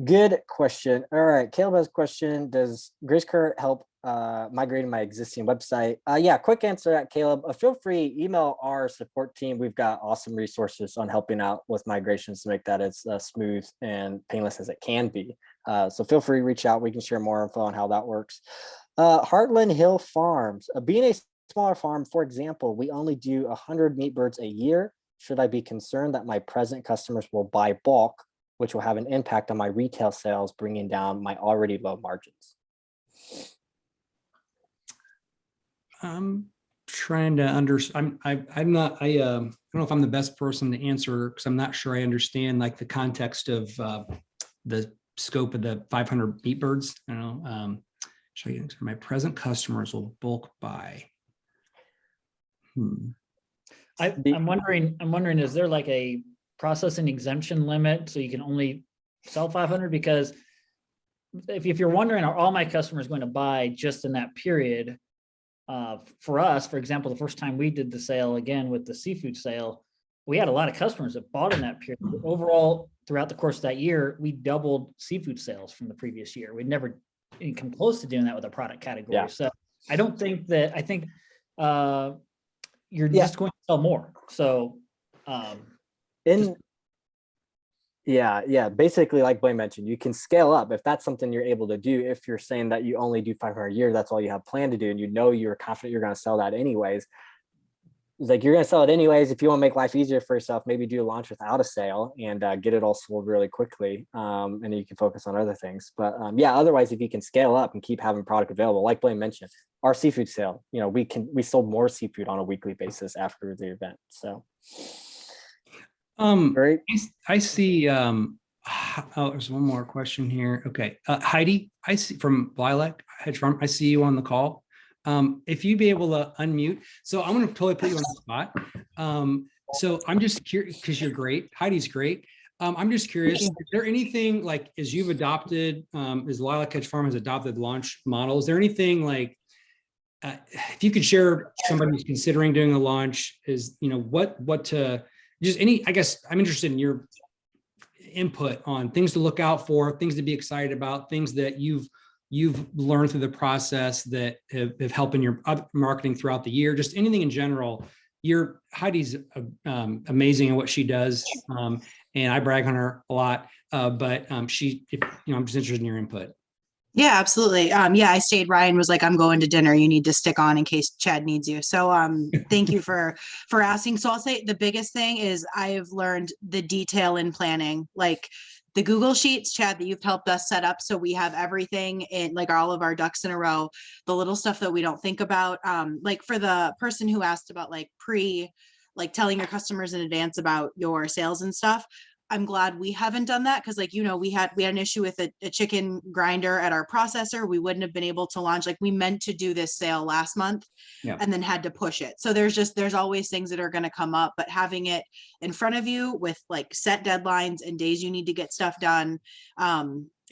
Good question. All right. Caleb has a question. Does Gracecart help migrating my existing website? Yeah, quick answer at Caleb. Feel free, email our support team. We've got awesome resources on helping out with migrations to make that as smooth and painless as it can be. So feel free to reach out. We can share more info on how that works. Heartland Hill Farms. Being a smaller farm, for example, we only do 100 meat birds a year. Should I be concerned that my present customers will buy bulk, which will have an impact on my retail sales, bringing down my already low margins? I'm trying to understand. I'm not. I don't know if I'm the best person to answer because I'm not sure I understand like the context of the scope of the 500 meat birds. I don't know. Show you my present customers will bulk buy. I'm wondering, is there like a processing exemption limit so you can only sell 500? Because if you're wondering, are all my customers going to buy just in that period? For us, for example, the first time we did the sale again with the seafood sale, we had a lot of customers that bought in that period. Overall, throughout the course of that year, we doubled seafood sales from the previous year. We'd never even come close to doing that with a product category. Yeah. So I don't think that, I think you're just going to sell more. So basically like Blaine mentioned, you can scale up if that's something you're able to do. If you're saying that you only do 500 a year, that's all you have planned to do, and you're confident you're going to sell that anyways. It's like you're going to sell it anyways. If you want to make life easier for yourself, maybe do a launch without a sale and get it all sold really quickly, and then you can focus on other things. But otherwise, if you can scale up and keep having product available, like Blaine mentioned, our seafood sale, we sold more seafood on a weekly basis after the event. So. Great. I see. There's one more question here. Okay, Heidi, I see from Lilac Hedge Farm. I see you on the call. If you'd be able to unmute, so I'm going to totally put you on the spot. So I'm just curious because you're great. Heidi's great. I'm just curious. Is there anything like as you've adopted, as Lilac Hedge Farm has adopted launch model? Is there anything like if you could share somebody who's considering doing a launch? Is what to just any, I guess I'm interested in your input on things to look out for, things to be excited about, things that you've learned through the process that have helped in your marketing throughout the year, just anything in general. Heidi's amazing at what she does. And I brag on her a lot, but I'm just interested in your input. Yeah, absolutely. I stayed. Ryan was like, I'm going to dinner. You need to stick on in case Chad needs you. So thank you for asking. So I'll say the biggest thing is I've learned the detail in planning, like the Google Sheets, Chad, that you've helped us set up. So we have everything in like all of our ducks in a row, the little stuff that we don't think about. Like for the person who asked about like telling your customers in advance about your sales and stuff. I'm glad we haven't done that because we had an issue with a chicken grinder at our processor. We wouldn't have been able to launch, like we meant to do this sale last month and then had to push it. So there's always things that are going to come up, but having it in front of you with like set deadlines and days you need to get stuff done,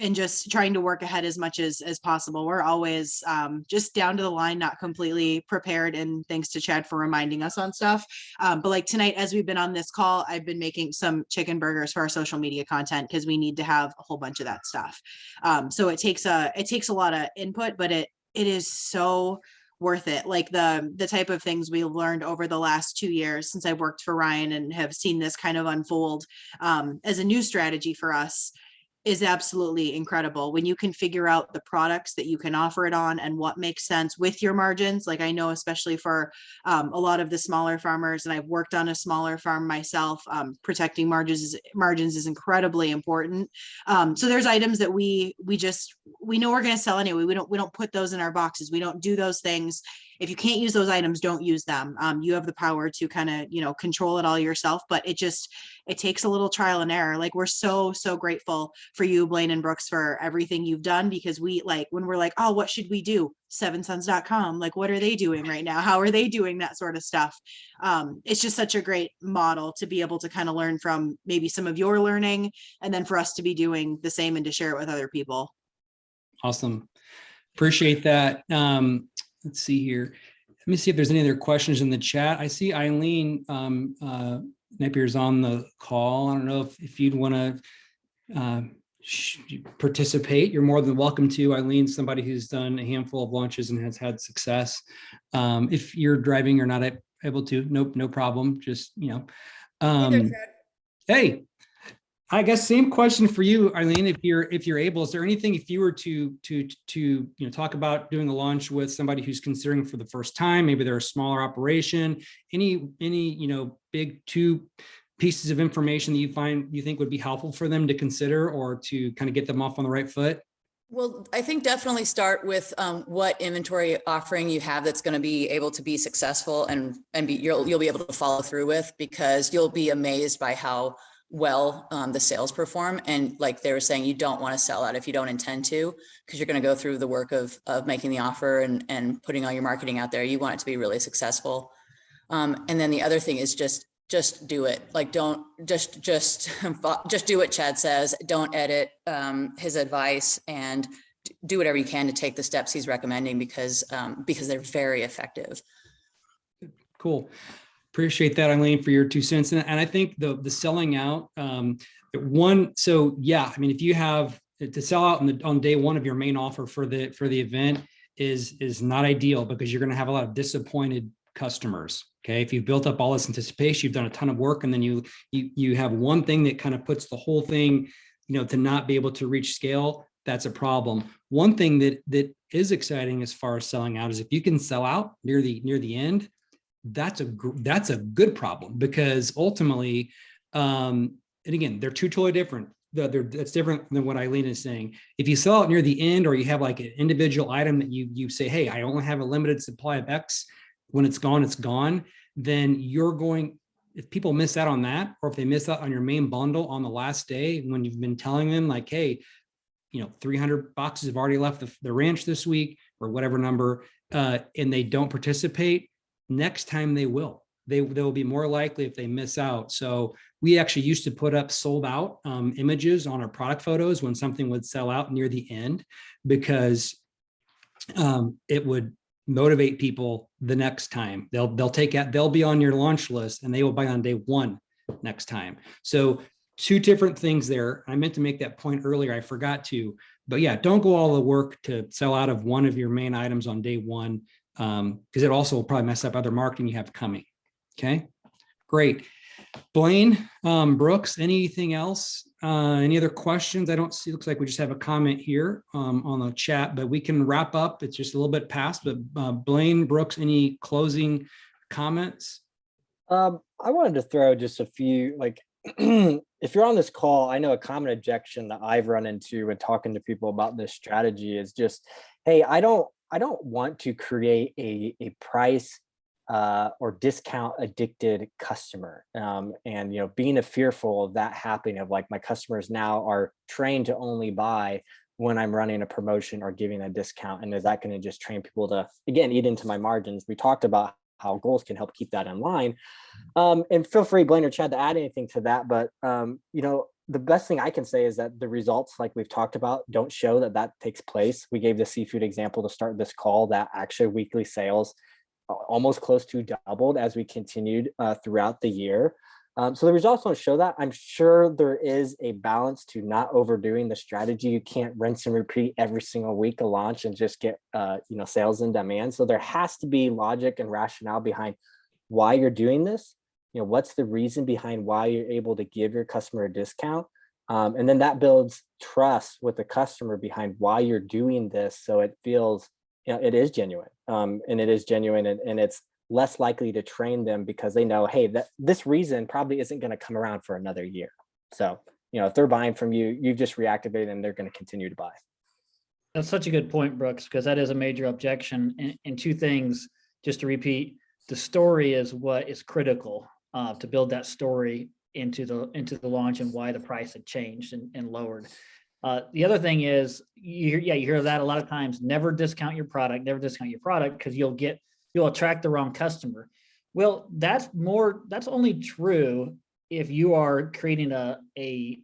and just trying to work ahead as much as possible. We're always just down to the line, not completely prepared. And thanks to Chad for reminding us on stuff. But like tonight, as we've been on this call, I've been making some chicken burgers for our social media content because we need to have a whole bunch of that stuff. So it takes a lot of input, but it is so worth it. Like the type of things we learned over the last 2 years since I've worked for Ryan and have seen this kind of unfold as a new strategy for us is absolutely incredible when you can figure out the products that you can offer it on and what makes sense with your margins. Like I know, especially for a lot of the smaller farmers, and I've worked on a smaller farm myself, protecting margins is incredibly important. So there's items that we know we're going to sell anyway. We don't put those in our boxes. We don't do those things. If you can't use those items, don't use them. You have the power to kind of, control it all yourself, but it takes a little trial and error. Like we're so grateful for you, Blaine and Brooks, for everything you've done, because we when we're like, oh, what should we do? sevensons.com. Like, what are they doing right now? How are they doing that sort of stuff? It's just such a great model to be able to kind of learn from maybe some of your learning, and then for us to be doing the same and to share it with other people. Awesome. Appreciate that. Let's see here. Let me see if there's any other questions in the chat. I see Eileen Napier's on the call. I don't know if you'd want to participate. You're more than welcome to. Eileen's somebody who's done a handful of launches and has had success. If you're driving or not able to, no problem. Just, hey, I guess same question for you, Eileen. If you're able, is there anything, if you were to talk about doing a launch with somebody who's considering for the first time, maybe they're a smaller operation, any big two pieces of information that you think would be helpful for them to consider or to kind of get them off on the right foot? Well, I think definitely start with what inventory offering you have that's going to be able to be successful and you'll be able to follow through with, because you'll be amazed by how well the sales perform. And like they were saying, you don't want to sell out if you don't intend to, because you're going to go through the work of making the offer and putting all your marketing out there. You want it to be really successful. And then the other thing is just do it. Like, don't just do what Chad says. Don't edit his advice, and do whatever you can to take the steps he's recommending, because they're very effective. Cool. Appreciate that, Eileen, for your 2 cents. And I think the selling out so yeah, I mean, if you have to sell out on day one of your main offer for the event is not ideal, because you're going to have a lot of disappointed customers. Okay. If you've built up all this anticipation, you've done a ton of work, and then you have one thing that kind of puts the whole thing, to not be able to reach scale, that's a problem. One thing that is exciting as far as selling out is if you can sell out near the end, that's a good problem, because ultimately, and again, they're two totally different. That's different than what Eileen is saying. If you sell out near the end, or you have like an individual item that you say, hey, I only have a limited supply of X, when it's gone, then if people miss out on that, or if they miss out on your main bundle on the last day, when you've been telling them like, hey, 300 boxes have already left the ranch this week, or whatever number, and they don't participate, next time they will be more likely if they miss out. So we actually used to put up sold out images on our product photos when something would sell out near the end, because it would motivate people the next time. They'll be on your launch list, and they will buy on day one next time. So two different things there. I meant to make that point earlier, I forgot to, but yeah, don't go all the work to sell out of one of your main items on day one, because it also will probably mess up other marketing you have coming. Okay, great. Blaine, Brooks, anything else? Any other questions? I don't see, looks like we just have a comment here on the chat, but we can wrap up. It's just a little bit past, but Blaine, Brooks, any closing comments? I wanted to throw just a few, like, if you're on this call, I know a common objection that I've run into when talking to people about this strategy is just, hey, I don't want to create a price or discount addicted customer. And, being fearful of that happening, of like, my customers now are trained to only buy when I'm running a promotion or giving a discount. And is that going to just train people to, again, eat into my margins? We talked about how goals can help keep that in line. And feel free, Blaine or Chad, to add anything to that. But, the best thing I can say is that the results, like we've talked about, don't show that takes place. We gave the seafood example to start this call, that actually weekly sales almost close to doubled as we continued throughout the year. So the results don't show that. I'm sure there is a balance to not overdoing the strategy. You can't rinse and repeat every single week a launch and just get sales and demand. So there has to be logic and rationale behind why you're doing this. What's the reason behind why you're able to give your customer a discount? And then that builds trust with the customer behind why you're doing this. So it feels, it is genuine. And it is genuine, and it's less likely to train them because they know, hey, this reason probably isn't going to come around for another year. So, if they're buying from you, you've just reactivated and they're going to continue to buy. That's such a good point, Brooks, because that is a major objection. And two things, just to repeat, the story is what is critical to build that story into the launch and why the price had changed and lowered. The other thing is, you hear that a lot of times, never discount your product because you'll attract the wrong customer. Well, that's only true if you are creating a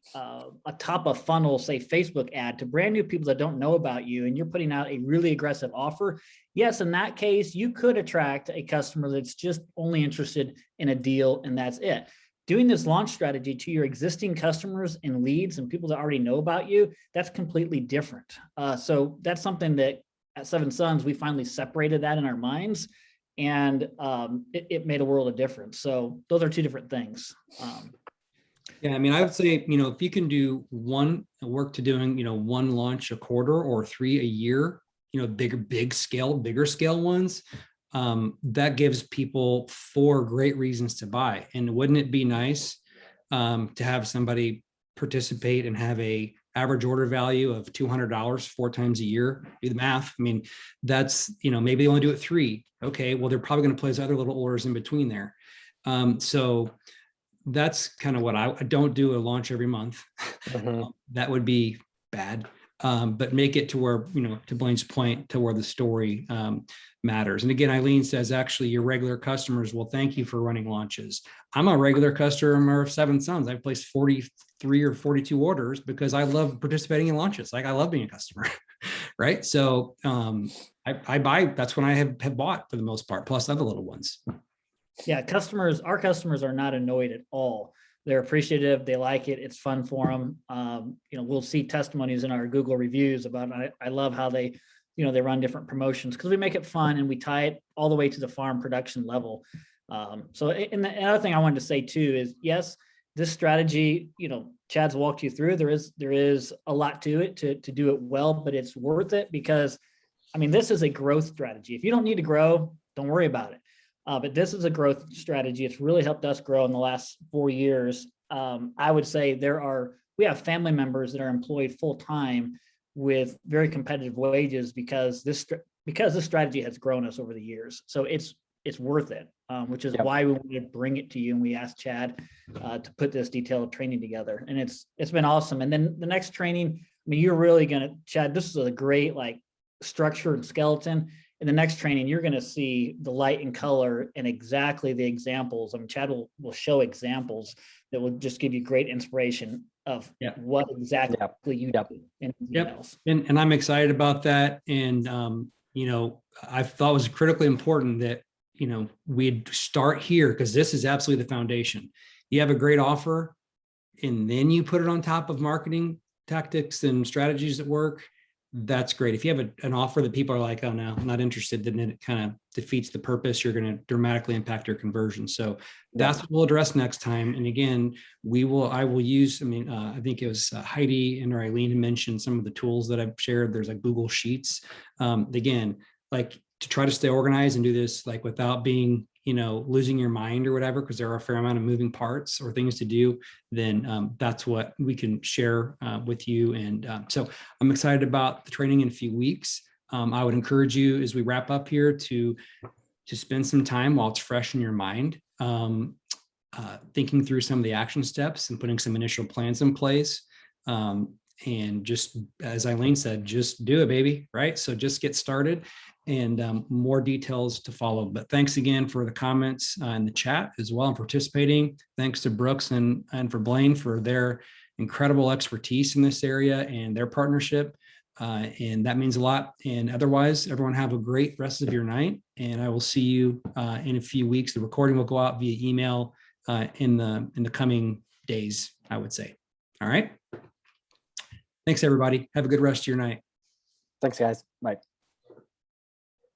top of funnel, say Facebook ad to brand new people that don't know about you, and you're putting out a really aggressive offer. Yes, in that case, you could attract a customer that's just only interested in a deal, and that's it. Doing this launch strategy to your existing customers and leads and people that already know about you, that's completely different. So that's something that at Seven Sons, we finally separated that in our minds, and it made a world of difference. So those are two different things. Yeah, I mean, I would say, if you can do one launch a quarter or 3 a year, bigger scale ones, that gives people 4 great reasons to buy. And wouldn't it be nice to have somebody participate and have a average order value of $200 4 times a year? Do the math. I mean, that's, maybe they only do it 3. Okay, well, they're probably going to place other little orders in between there. So that's kind of what I don't do a launch every month. Mm-hmm. That would be bad. But make it to where, to Blaine's point, to where the story matters. And again, Eileen says, actually, your regular customers will thank you for running launches. I'm a regular customer of Seven Sons. I've placed 43 or 42 orders because I love participating in launches. Like, I love being a customer, right? So I buy, that's when I have bought for the most part, plus other little ones. Yeah, our customers are not annoyed at all. They're appreciative. They like it. It's fun for them. We'll see testimonies in our Google reviews about, I love how they run different promotions because we make it fun and we tie it all the way to the farm production level. So, and the other thing I wanted to say too is, yes, this strategy, Chad's walked you through. There is a lot to it to do it well, but it's worth it because, this is a growth strategy. If you don't need to grow, don't worry about it. But this is a growth strategy. It's really helped us grow in the last 4 years. I would say we have family members that are employed full time with very competitive wages because this strategy has grown us over the years. So it's worth it, which is why we wanted to bring it to you. And we asked Chad to put this detailed training together, and it's been awesome. And then the next training, you're really Chad, this is a great structure and skeleton. In the next training, you're going to see the light and color and exactly the examples. Chad will show examples that will just give you great inspiration of what exactly you do. And I'm excited about that. And, I thought it was critically important that, we'd start here because this is absolutely the foundation. You have a great offer and then you put it on top of marketing tactics and strategies that work. That's great. If you have an offer that people are like, oh no, I'm not interested, then it kind of defeats the purpose. You're going to dramatically impact your conversion. So that's what we'll address next time. And again, I will use, I think it was Heidi and or Eileen who mentioned some of the tools that I've shared. There's Google Sheets. Again, to try to stay organized and do this without being, losing your mind or whatever, because there are a fair amount of moving parts or things to do, then that's what we can share with you. And so I'm excited about the training in a few weeks. I would encourage you as we wrap up here to spend some time while it's fresh in your mind, thinking through some of the action steps and putting some initial plans in place. And just, as Eileen said, just do it, baby, right? So just get started. And more details to follow. But thanks again for the comments in the chat as well and participating. Thanks to Brooks and for Blaine for their incredible expertise in this area and their partnership. And that means a lot. And otherwise, everyone have a great rest of your night. And I will see you in a few weeks. The recording will go out via email in the coming days, I would say. All right. Thanks, everybody. Have a good rest of your night. Thanks, guys. Bye.